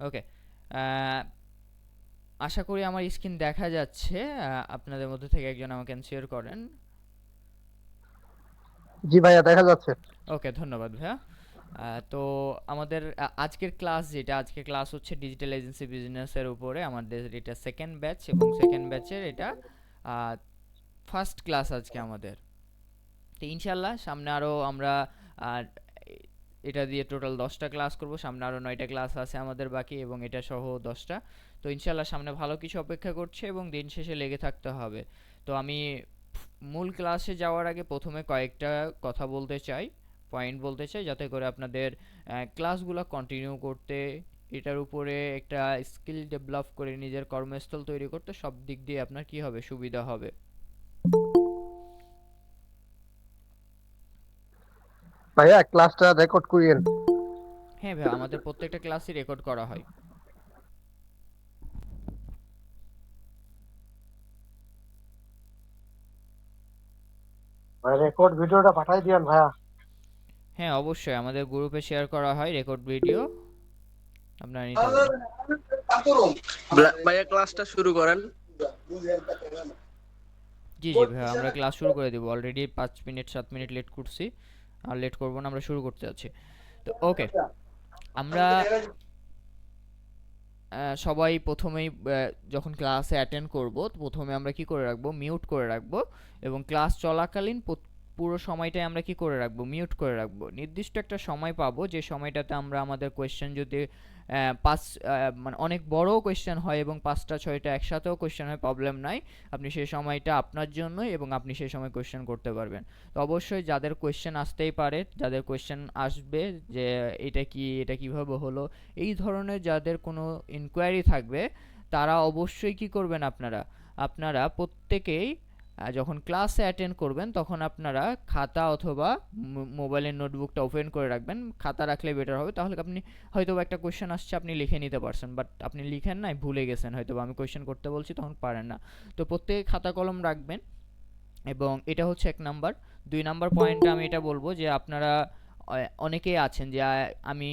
ওকে, আশা করি আমার স্ক্রিন দেখা যাচ্ছে। আপনাদের মধ্যে থেকে একজন আমাকে শেয়ার করেন। জি ভাইয়া, দেখা যাচ্ছে। ওকে, ধন্যবাদ ভাইয়া। তো আমাদের আজকের ক্লাস আজকের ক্লাস হচ্ছে ডিজিটাল এজেন্সি বিজনেসের উপরে। আমাদের এটা সেকেন্ড ব্যাচ এবং সেকেন্ড ব্যাচের এটা ফার্স্ট ক্লাস আজকে আমাদের। তো ইনশাল্লাহ সামনে আরও আমরা আহ, এটা দিয়ে টোটাল 10টা ক্লাস করব। সামনে আরও 9টা ক্লাস আছে আমাদের বাকি, এবং এটা সহ 10টা। তো ইনশাল্লাহ সামনে ভালো কিছু অপেক্ষা করছে এবং দিন শেষে লেগে থাকতে হবে। তো আমি মূল ক্লাসে যাওয়ার আগে প্রথমে কয়েকটা কথা বলতে চাই, পয়েন্ট বলতে চাই, যাতে করে আপনাদের ক্লাসগুলো কন্টিনিউ করতে, এটার উপরে একটা স্কিল ডেভেলপ করে নিজের কর্মস্থল তৈরি করতে সব দিক দিয়ে আপনার কি হবে, সুবিধা হবে। ভাইয়া, ক্লাসটা রেকর্ড করিয়েন। হ্যাঁ ভাই, আমাদের প্রত্যেকটা ক্লাসই রেকর্ড করা হয়। ভাই, রেকর্ড ভিডিওটা পাঠাই দিয়েন ভাইয়া। হ্যাঁ অবশ্যই, আমাদের গ্রুপে শেয়ার করা হয় রেকর্ড ভিডিও, আপনারা নিতে পারেন। ভাইয়া ক্লাসটা শুরু করেন। জি জি ভাই, আমরা ক্লাস শুরু করে দেবো। অলরেডি 5 মিনিট 7 মিনিট লেট করছি, আর লেট করবো না, আমরা শুরু করতে যাচ্ছি। তো ওকে, আমরা সবাই প্রথমেই যখন ক্লাসে অ্যাটেন্ড করব, প্রথমে আমরা কি করে রাখবো, মিউট করে রাখবো। এবং ক্লাস চলাকালীন পুরো সময়টাই আমরা কি করে রাখবো, মিউট করে রাখবো। নির্দিষ্ট একটা সময় পাবো, যে সময়টাতে আমরা আমাদের কোয়েশ্চেন যদি পাঁচ মানে অনেক বড় কোয়েশ্চেন হয় এবং 5টা 6টা একসাথেও কোয়েশ্চেন হয়, প্রবলেম নাই। আপনি সেই সময়টা আপনার জন্যই, এবং আপনি সেই সময় কোয়েশ্চেন করতে পারবেন। তো অবশ্যই যাদের কোয়েশ্চেন আসতেই পারে, যাদের কোয়েশ্চেন আসবে যে এটা কি, এটা কিভাবে হলো, এই ধরনের যাদের কোনো ইনকোয়ারি থাকবে, তারা অবশ্যই কি করবেন, আপনারা আপনারা প্রত্যেকেই যখন ক্লাসে অ্যাটেন্ড করবেন তখন আপনারা খাতা অথবা মোবাইলের নোটবুকটা ওপেন করে রাখবেন। খাতা রাখলে বেটার হবে, তাহলে আপনি হয়তো একটা কোয়েশ্চেন আসছে, আপনি লিখে নিতে পারছেন, বাট আপনি লিখেন নাই, ভুলে গেছেন, হয়তো আমি কোয়েশ্চেন করতে বলছি তখন পারেন না। তো প্রত্যেকে খাতা কলম রাখবেন, এবং এটা হচ্ছে 1 নাম্বার। 2 নাম্বার পয়েন্টে আমি এটা বলবো যে আপনারা অনেকেই আছেন যে আমি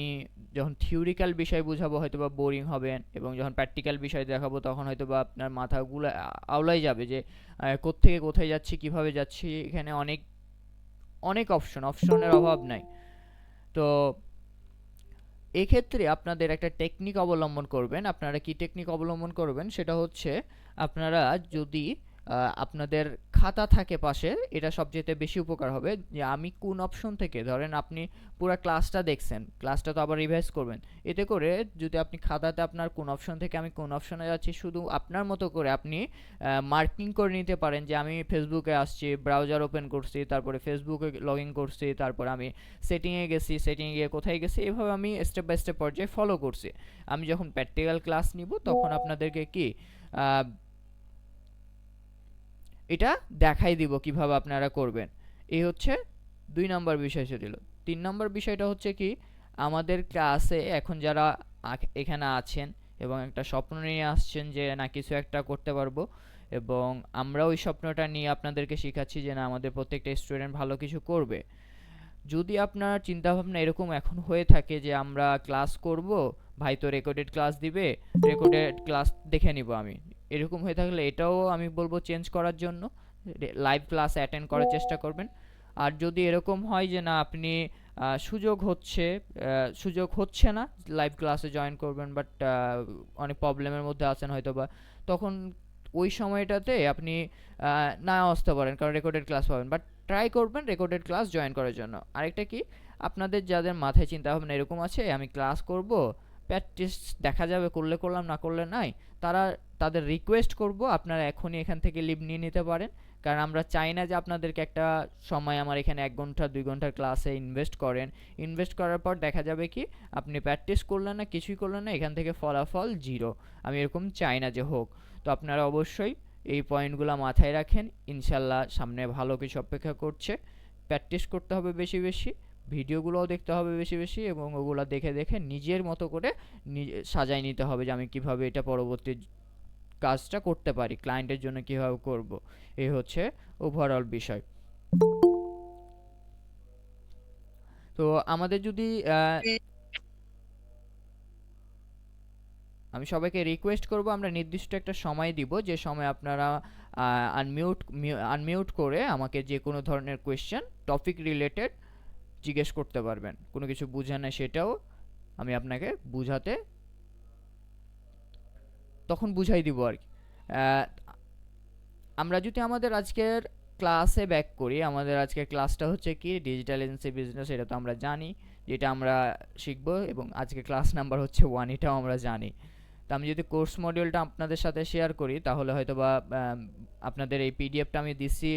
যখন থিওরিক্যাল বিষয় বুঝাবো হয়তো বা বোরিং হবেন, এবং যখন প্র্যাকটিক্যাল বিষয় দেখাবো তখন হয়তো বা আপনার মাথাগুলো আওলাই যাবে যে কোত্থেকে কোথায় যাচ্ছি, কিভাবে যাচ্ছি। এখানে অনেক অনেক অপশনের অভাব নাই। তো এক্ষেত্রে আপনাদের একটা টেকনিক অবলম্বন করবেন। আপনারা কি টেকনিক অবলম্বন করবেন, সেটা হচ্ছে আপনারা যদি আপনাদের খাতা থাকে পাশে, এটা সবচেয়ে বেশি উপকার হবে। যে আমি কোন অপশন থেকে, ধরেন আপনি পুরো ক্লাসটা দেখছেন, ক্লাসটা তো আবার রিভাইজ করবেন। এতে করে যদি আপনি খাতাতে আপনার কোন অপশন থেকে আমি কোন অপশনে যাচ্ছি, শুধু আপনার মতো করে আপনি মার্কিং করে নিতে পারেন যে আমি ফেসবুকে আসছি, ব্রাউজার ওপেন করছি, তারপরে ফেসবুকে লগ ইন করছি, তারপর আমি সেটিংয়ে গেছি, সেটিংয়ে গিয়ে কোথায় গেছি, এভাবে আমি স্টেপ বাই স্টেপ পর্যায়ে ফলো করছি। আমি যখন প্র্যাকটিক্যাল ক্লাস নিব তখন আপনাদেরকে কি এটা দেখাই দিব কিভাবে আপনারা করবেন। এই হচ্ছে 2 নম্বর বিষয় ছিল। 3 নম্বর বিষয়টা হচ্ছে কি, আমাদের ক্লাসে এখন যারা এখানে আছেন এবং একটা স্বপ্ন নিয়ে আসছেন যে না কিছু একটা করতে পারবো, এবং আমরা ওই স্বপ্নটা নিয়ে আপনাদেরকে শেখাচ্ছি যে না আমাদের প্রত্যেকটা স্টুডেন্ট ভালো কিছু করবে। যদি আপনার চিন্তাভাবনা এরকম এখন হয়ে থাকে যে আমরা ক্লাস করব, ভাই তো রেকর্ডেড ক্লাস দিবে, রেকর্ডেড ক্লাস দেখে নিব আমি, এরকম হয়ে থাকলে এটাও আমি বলবো চেঞ্জ করার জন্য লাইভ ক্লাস অ্যাটেন্ড করার চেষ্টা করবেন। আর যদি এরকম হয় যে না আপনি সুযোগ হচ্ছে না লাইভ ক্লাসে জয়েন করবেন, বাট অনেক প্রবলেমের মধ্যে আছেন হয়তো বা, তখন ওই সময়টাতে আপনি নাও আসতে পারেন, কারণ রেকর্ডেড ক্লাস পাবেন, বাট ট্রাই করবেন রেকর্ডেড ক্লাস জয়েন করার জন্য। আরেকটা কি, আপনাদের যাদের মাথায় চিন্তা ভাবনা এরকম আছে আমি ক্লাস করব, প্র্যাকটিস দেখা যাবে, করলে করলাম, না করলে নাই, তারা তাদের রিকোয়েস্ট করব আপনারা এখনই এখান থেকে লিভ নিয়ে নিতে পারেন। কারণ আমরা চাই না যে আপনাদেরকে একটা সময় আমার এখানে 1 ঘন্টা 2 ঘন্টার ক্লাসে ইনভেস্ট করেন, ইনভেস্ট করার পর দেখা যাবে কি আপনি প্র্যাকটিস করলেন না, কিছুই করলেন না, এখান থেকে ফলাফল জিরো। আমি এরকম চাই না যে হোক। তো আপনারা অবশ্যই এই পয়েন্টগুলো মাথায় রাখেন। ইনশাল্লাহ সামনে ভালো কিছু অপেক্ষা করছে। প্র্যাকটিস করতে হবে বেশি বেশি, ভিডিওগুলোও দেখতে হবে বেশি বেশি, এবং ওগুলো দেখে দেখে নিজের মতো করে সাজায় নিতে হবে যে আমি কিভাবে এটা পরবর্তী কাজটা করতে পারি, ক্লায়েন্টের জন্য কিভাবে করব। এই হচ্ছে ওভারঅল বিষয়। তো আমাদের যদি আমি সবাইকে রিকোয়েস্ট করব আমরা নির্দিষ্ট একটা সময় দিব, যে সময় আপনারা আনমিউট করে আমাকে যে কোনো ধরনের কোয়েশ্চেন টপিক রিলেটেড জিজ্ঞেস করতে পারবেন। কোনো কিছু বুঝে না সেটাও আমি আপনাকে বুঝাতে তখন বুঝাই দিব আর কি। আমরা যদি আমাদের আজকের ক্লাসে ব্যাক করি, আমাদের আজকের ক্লাসটা হচ্ছে কি ডিজিটাল এজেন্সি বিজনেস, এটা তো আমরা জানি যেটা আমরা শিখব, এবং আজকে ক্লাস নাম্বার হচ্ছে 1, এটাও আমরা জানি। তো আমি যদি কোর্স মডিউলটা আপনাদের সাথে শেয়ার করি তাহলে হয়তো বা আপনাদের এই পিডিএফটা আমি দিচ্ছি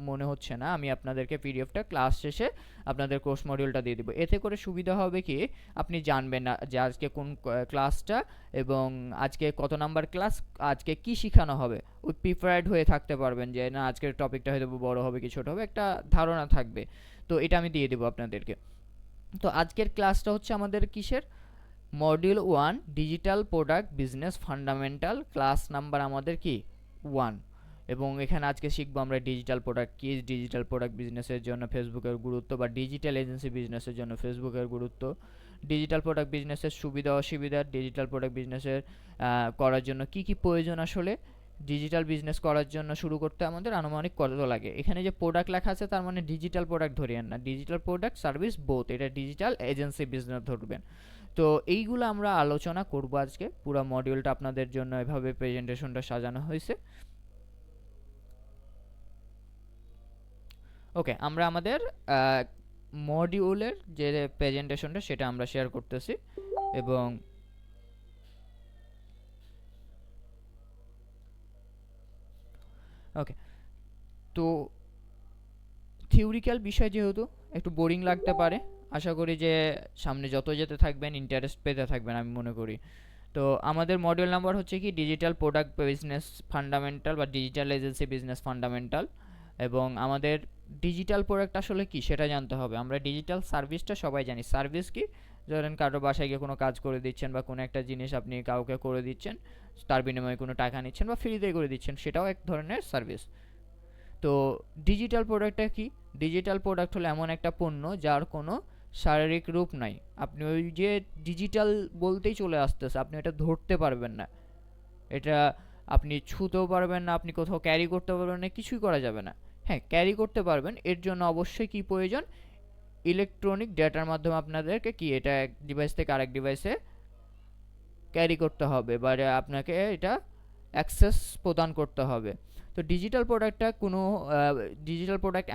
মনে হচ্ছে না, আমি আপনাদেরকে পিডিএফটা ক্লাস শেষে আপনাদের কোর্স মডিউলটা দিয়ে দিব। এতে করে সুবিধা হবে কি আপনি জানবেন না যে আজকে কোন ক্লাসটা এবং আজকে কত নাম্বার ক্লাস, আজকে কি শেখানো হবে, ওই প্রিপেয়ার্ড হয়ে থাকতে পারবেন যে না আজকের টপিকটা হয়তো বড় হবে কি ছোট হবে, একটা ধারণা থাকবে। তো এটা আমি দিয়ে দেবো আপনাদেরকে। তো আজকের ক্লাসটা হচ্ছে আমাদের কিসের, module 1 digital product business fundamental, class number আমাদের কি 1। এবং এখানে আজকে শিখবো আমরা ডিজিটাল প্রোডাক্ট কি, ডিজিটাল প্রোডাক্ট বিজনেসের জন্য ফেসবুকের গুরুত্ব, বা ডিজিটাল এজেন্সি বিজনেসের জন্য ফেসবুকের গুরুত্ব, ডিজিটাল প্রোডাক্ট বিজনেসের সুবিধা অসুবিধা, ডিজিটাল প্রোডাক্ট বিজনেসের করার জন্য কি কি প্রয়োজন, আসলে ডিজিটাল বিজনেস করার জন্য শুরু করতে আমাদের আনুমানিক কত লাগে। এখানে যে প্রোডাক্ট লেখা আছে তার মানে ডিজিটাল প্রোডাক্ট ধরিয়েন না, ডিজিটাল প্রোডাক্ট সার্ভিস বোথ, এটা ডিজিটাল এজেন্সি বিজনেস ধরবেন। তো এইগুলো আমরা আলোচনা করব আজকে, পুরো মডিউলটা আপনাদের জন্য এভাবে প্রেজেন্টেশনটা সাজানো হয়েছে। ওকে, আমরা আমাদের মডিউলের যে প্রেজেন্টেশনটা সেটা আমরা শেয়ার করতেছি। এবং ওকে, তো থিওরিক্যাল বিষয় যেহেতু একটু বোরিং লাগতে পারে, আশা করি যে সামনে যত যেতে থাকবেন ইন্টারেস্ট পেতে থাকবেন আমি মনে করি। তো আমাদের মডিউল নাম্বার হচ্ছে কি ডিজিটাল প্রোডাক্ট বিজনেস ফান্ডামেন্টাল বা ডিজিটাল এজেন্সি বিজনেস ফান্ডামেন্টাল। এবং আমাদের ডিজিটাল প্রোডাক্ট আসলে কি সেটা জানতে হবে। আমরা ডিজিটাল সার্ভিসটা সবাই জানি, সার্ভিস কি, ধরেন কারো বাসায় গিয়ে কোনো কাজ করে দিচ্ছেন বা কোনো একটা জিনিস আপনি কাউকে করে দিচ্ছেন, তার বিনিময়ে কোনো টাকা নিচ্ছেন বা ফ্রিতে করে দিচ্ছেন, সেটাও এক ধরনের সার্ভিস। তো ডিজিটাল প্রোডাক্টটা কি, ডিজিটাল প্রোডাক্ট হলো এমন একটা পণ্য যার কোনো শারীরিক রূপ নাই, আপনি ওই যে ডিজিটাল বলতেই চলে আসতেছে, আপনি এটা ধরতে পারবেন না, এটা আপনি ছুঁতেও পারবেন না, আপনি কোথাও ক্যারি করতে পারবেন না, কিছুই করা যাবে না। হ্যাঁ, ক্যারি করতে পারবেন, এর জন্য অবশ্যই কি প্রয়োজন, ইলেকট্রনিক ডেটার মাধ্যমে আপনাদেরকে কি এটা এক ডিভাইস থেকে আরেক ডিভাইসে ক্যারি করতে হবে, বা আপনাকে এটা অ্যাক্সেস প্রদান করতে হবে। তো ডিজিটাল প্রোডাক্টটা কোনো ডিজিটাল প্রোডাক্ট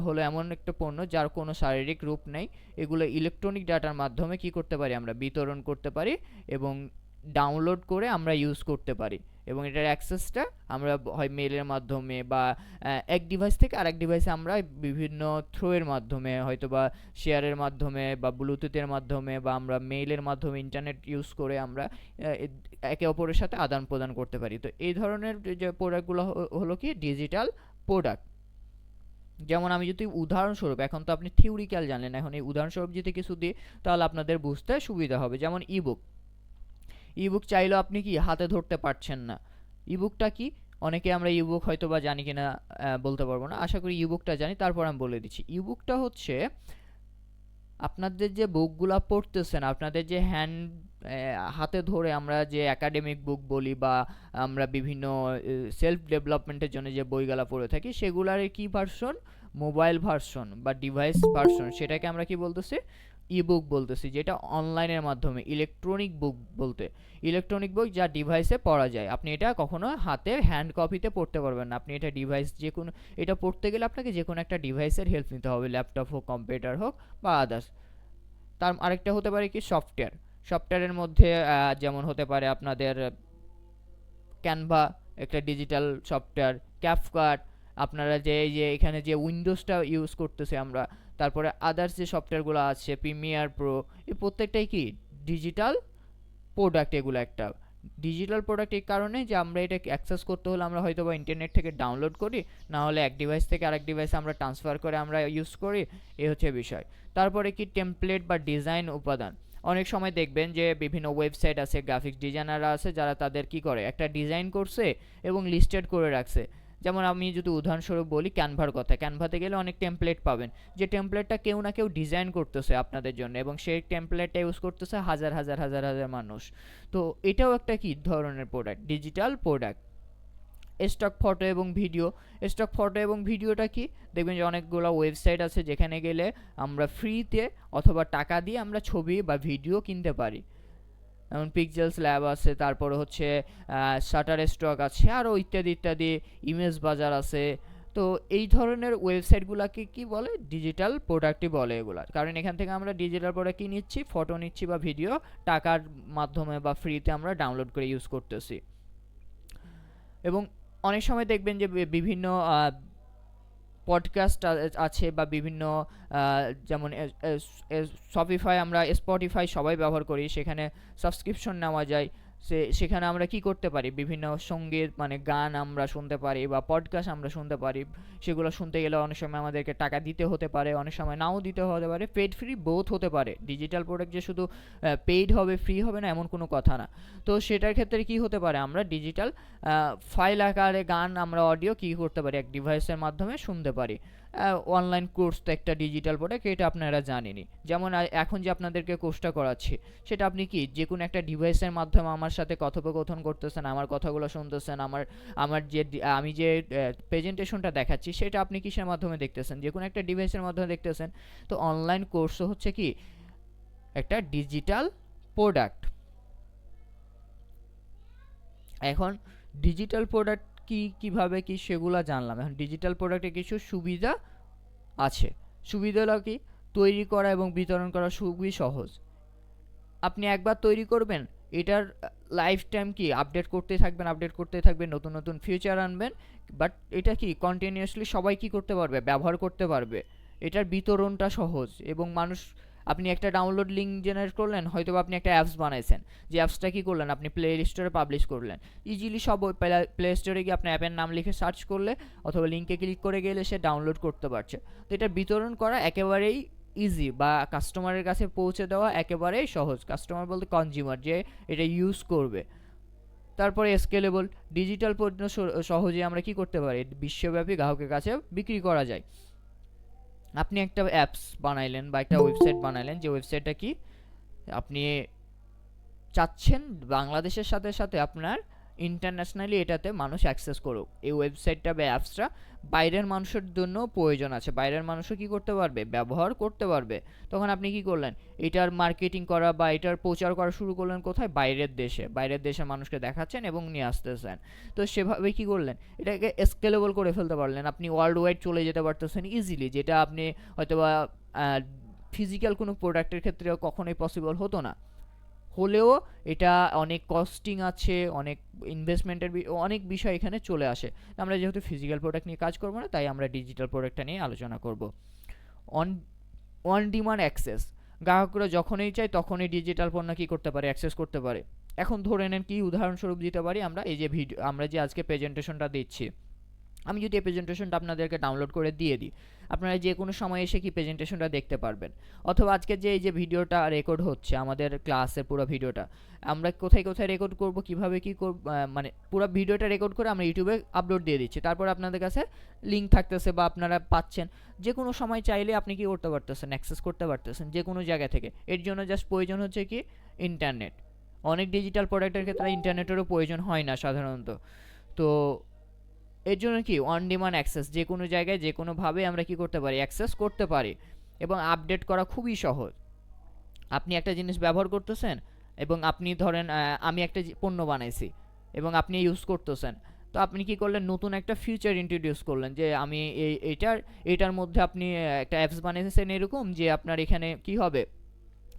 হলো এমন একটা পণ্য যার কোনো শারীরিক রূপ নেই, এগুলো ইলেকট্রনিক ডাটার মাধ্যমে কি করতে পারি, আমরা বিতরণ করতে পারি এবং ডাউনলোড করে আমরা ইউজ করতে পারি, এবং এটার অ্যাক্সেসটা আমরা হয় মেলের মাধ্যমে বা এক ডিভাইস থেকে আরেক ডিভাইসে আমরা বিভিন্ন থ্রোয়ের মাধ্যমে, হয়তো বা শেয়ারের মাধ্যমে বা ব্লুটুথের মাধ্যমে বা আমরা মেইলের মাধ্যমে ইন্টারনেট ইউজ করে আমরা একে অপরের সাথে আদান প্রদান করতে পারি। তো এই ধরনের যে প্রোডাক্টগুলো হলো কি ডিজিটাল প্রোডাক্ট। যেমন আমি যদি উদাহরণস্বরূপ, এখন তো আপনি থিওরিক্যাল জানলেন, এখন এই উদাহরণস্বরূপ যদি কিছু দিই তাহলে আপনাদের বুঝতে সুবিধা হবে। যেমন ইবুক, ইবুক চাইলেও আপনি কি হাতে ধরতে পারছেন না। ইবুকটা কি, অনেকে আমরা ইবুক হয়তো বা জানি কিনা বলতে পারবো না, আশা করি ইবুকটা জানি, তারপর আমি বলে দিচ্ছি। ইবুকটা হচ্ছে আপনাদের যে বুকগুলা পড়তেছেন, আপনাদের যে হাতে ধরে আমরা যে একাডেমিক বুক বলি বা আমরা বিভিন্ন সেলফ ডেভেলপমেন্টের জন্য যে বইগুলা পড়ে থাকি, সেগুলার কি ভার্সন, মোবাইল ভার্সন বা ডিভাইস ভার্সন, সেটাকে আমরা কি বলতেছি, ইবুক বলতেছি, যেটা অনলাইনের মাধ্যমে ইলেকট্রনিক বুক বলতে, ইলেকট্রনিক বুক যা ডিভাইসে পড়া যায়। আপনি এটা কখনো হাতে হ্যান্ড কপিতে পড়তে পারবেন না, আপনি এটা ডিভাইস যে কোনো, এটা পড়তে গেলে আপনাকে যে কোনো একটা ডিভাইসের হেল্প নিতে হবে, ল্যাপটপ হোক, কম্পিউটার হোক বা আদার্স। তার আরেকটা হতে পারে কি সফটওয়্যার, সফটওয়্যারের মধ্যে যেমন হতে পারে আপনাদের ক্যানভা একটা ডিজিটাল সফটওয়্যার, ক্যাপকাট, আপনারা যে এই যে এখানে যে উইন্ডোজটা ইউজ করতেছি আমরা, তারপরে আদার্স যে সফটওয়্যারগুলো আছে প্রিমিয়ার প্রো, এই প্রত্যেকটাই কি ডিজিটাল প্রোডাক্ট। এগুলো একটা ডিজিটাল প্রোডাক্ট এই কারণে যে আমরা এটা অ্যাক্সেস করতে হলে আমরা হয়তো বা ইন্টারনেট থেকে ডাউনলোড করি, না হলে এক ডিভাইস থেকে আরেক ডিভাইসে আমরা ট্রান্সফার করে আমরা ইউজ করি, এই হচ্ছে বিষয়। তারপরে কি টেমপ্লেট বা ডিজাইন উপাদান, অনেক সময় দেখবেন যে বিভিন্ন ওয়েবসাইট আছে, গ্রাফিক্স ডিজাইনাররা আছে, যারা তাদের কি করে একটা ডিজাইন করছে এবং লিস্টেড করে রাখছে, যেমন আমি যদি উদাহরণস্বরূপ বলি ক্যানভার কথা, ক্যানভাতে গেলে অনেক টেমপ্লেট পাবেন, যে টেমপ্লেটটা কেউ না কেউ ডিজাইন করতেছে আপনাদের জন্য, এবং সেই টেমপ্লেটটা ইউজ করতেছে হাজার হাজার হাজার হাজার মানুষ। তো এটাও একটা কি ধরনের product, digital product. Stock photo এবং ভিডিও, স্টক ফটো এবং ভিডিওটা কি, দেখবেন যে অনেকগুলো ওয়েবসাইট আছে যেখানে গেলে আমরা ফ্রিতে অথবা টাকা দিয়ে আমরা ছবি বা ভিডিও কিনতে পারি। যেমন পিক্সেলস ল্যাব আছে, তারপরে হচ্ছে শাটার স্টক আছে, আরও ইত্যাদি ইত্যাদি, ইমেজ বাজার আছে। তো এই ধরনের ওয়েবসাইটগুলোকে কি বলে, ডিজিটাল প্রোডাক্টই বলে এগুলা, কারণ এখান থেকে আমরা ডিজিটাল প্রোডাক্ট কি নিচ্ছি, ফটো নিচ্ছি বা ভিডিও টাকার মাধ্যমে বা ফ্রিতে আমরা ডাউনলোড করে ইউজ করতেছি। এবং অনেক সময় দেখবেন যে বিভিন্ন পডকাস্ট আছে বা বিভিন্ন যেমন শপিফাই, আমরা স্পটিফাই সবাই ব্যবহার করি, সেখানে সাবস্ক্রিপশন নেওয়া যায়। সেখানে আমরা কি করতে পারি, বিভিন্ন সঙ্গীত মানে গান আমরা শুনতে পারি বা পডকাস্ট আমরা শুনতে পারি। সেগুলো শুনতে গেলে অনেক সময় আমাদেরকে টাকা দিতে হতে পারে, অনেক সময় নাও দিতে হতে পারে, পেড ফ্রি বোথ হতে পারে। ডিজিটাল প্রোডাক্ট যে শুধু পেইড হবে ফ্রি হবে না এমন কোনো কথা না। তো সেটার ক্ষেত্রে কি হতে পারে, আমরা ডিজিটাল ফাইল আকারে গান, আমরা অডিও কি করতে পারি, এক ডিভাইসের মাধ্যমে শুনতে পারি। অনলাইন কোর্স তো একটা ডিজিটাল প্রোডাক্ট, এটা আপনারা জানেনই। যেমন এখন যে আপনাদেরকে কোর্সটা করাচ্ছি, সেটা আপনি কি যে কোনো একটা ডিভাইসের মাধ্যমে আমার সাথে কথোপকথন করতেছেন, আমার কথাগুলো শুনতেছেন, আমার যে আমি যে প্রেজেন্টেশনটা দেখাচ্ছি সেটা আপনি কিসের মাধ্যমে দেখতেছেন, যে কোনো একটা ডিভাইসের মাধ্যমে দেখতেছেন। তো অনলাইন কোর্সও হচ্ছে কি একটা ডিজিটাল প্রোডাক্ট। এখন ডিজিটাল প্রোডাক্ট কি কিভাবে কি সেগুলো জানলাম। এখন ডিজিটাল প্রোডাক্টে কিছু সুবিধা আছে। সুবিধাগুলো কি, তৈরি করা এবং বিতরণ করা খুবই সহজ। আপনি একবার তৈরি করবেন, এটার লাইফ টাইম কি আপডেট করতে থাকবেন, নতুন নতুন ফিচার আনবেন। বাট এটা কি কন্টিনিউয়াসলি সবাই কি করতে পারবে, ব্যবহার করতে পারবে। এটার বিতরণটা সহজ এবং মানুষ, আপনি একটা ডাউনলোড লিঙ্ক জেনারেট করলেন, হয়তো আপনি একটা অ্যাপস বানাইছেন, যে অ্যাপসটা কি করলেন, আপনি প্লে স্টোরে পাবলিশ করলেন। ইজিলি সব প্লে স্টোরে গিয়ে আপনি অ্যাপের নাম লিখে সার্চ করলে অথবা লিঙ্কে ক্লিক করে গেলে সে ডাউনলোড করতে পারছে। তো এটা বিতরণ করা একেবারেই ইজি, বা কাস্টমারের কাছে পৌঁছে দেওয়া একেবারেই সহজ। কাস্টমার বলতে কনজিউমার, যে এটা ইউজ করবে। তারপরে স্কেলেবল, ডিজিটাল পণ্য সহজে আমরা কি করতে পারি, বিশ্বব্যাপী গ্রাহকের কাছে বিক্রি করা যায়। আপনি একটা অ্যাপস বানাইলেন বা একটা ওয়েবসাইট বানাইলেন, যে ওয়েবসাইটটা কি আপনি চাচ্ছেন বাংলাদেশের সাথে সাথে আপনার ইন্টারন্যাশনালি এটাতে মানুষ অ্যাক্সেস করুক। এই ওয়েবসাইটটা বা অ্যাপসটা বাইরের মানুষের জন্য প্রয়োজন আছে, বাইরের মানুষও কি করতে পারবে, ব্যবহার করতে পারবে। তখন আপনি কি করলেন, এটার মার্কেটিং করা বা এটার প্রচার করা শুরু করলেন কোথায়, বাইরের দেশে। বাইরের দেশের মানুষকে দেখাচ্ছেন এবং নিয়ে আসতেছেন। তো সেভাবে কি করলেন, এটাকে স্কেলেবল করে ফেলতে পারলেন। আপনি ওয়ার্ল্ড ওয়াইড চলে যেতে পারতেছেন ইজিলি, যেটা আপনি হয়তোবা ফিজিক্যাল কোনো প্রোডাক্টের ক্ষেত্রে কখনোই পসিবল হতো না। হলেও এটা অনেক কস্টিং আছে, অনেক ইনভেস্টমেন্টের অনেক বিষয় এখানে চলে আসে। আমরা যেহেতু ফিজিক্যাল প্রোডাক্ট নিয়ে কাজ করবো না, তাই আমরা ডিজিটাল প্রোডাক্টটা নিয়ে আলোচনা করব। অন অন ডিমান্ড অ্যাক্সেস, গ্রাহকরা যখনই চায় তখনই ডিজিটাল পণ্য কী করতে পারে, অ্যাক্সেস করতে পারে। এখন ধরে নেন, কি উদাহরণস্বরূপ দিতে পারি, আমরা এই যে আমরা যে আজকে প্রেজেন্টেশনটা দিচ্ছি, আমি যদি এই প্রেজেন্টেশনটা আপনাদেরকে ডাউনলোড করে দিয়ে দিই, আপনারা যে কোনো সময় এসে কি প্রেজেন্টেশনটা দেখতে পারবেন। অথবা আজকে যে এই যে ভিডিওটা রেকর্ড হচ্ছে, আমাদের ক্লাসের পুরো ভিডিওটা আমরা কোথায় কোথায় রেকর্ড করব, কিভাবে কি করব, মানে পুরো ভিডিওটা রেকর্ড করে আমরা ইউটিউবে আপলোড দিয়ে দিচ্ছি। তারপর আপনাদের কাছে লিঙ্ক থাকতেছে বা আপনারা পাচ্ছেন, যে কোনো সময় চাইলে আপনি কি করতে পারতেছেন, অ্যাক্সেস করতে পারতেছেন যে কোনো জায়গা থেকে। এর জন্য জাস্ট প্রয়োজন হচ্ছে কি ইন্টারনেট। অনেক ডিজিটাল প্রোডাক্টের ক্ষেত্রে ইন্টারনেটেরও প্রয়োজন হয় না সাধারণত। তো এর জন্য কি অন ডিমান্ড অ্যাক্সেস, যে কোনো জায়গায় যে কোনোভাবে আমরা কি করতে পারি, অ্যাক্সেস করতে পারি। এবং আপডেট করা খুবই সহজ। আপনি একটা জিনিস ব্যবহার করতেছেন এবং আপনি ধরেন আমি একটা পণ্য বানাইছি এবং আপনি ইউজ করতেছেন। তো আপনি কি করলেন, নতুন একটা ফিচার ইন্ট্রোডিউস করলেন, যে আমি এটার মধ্যে আপনি একটা অ্যাপস বানিয়েছেন এরকম, যে আপনার এখানে কি হবে,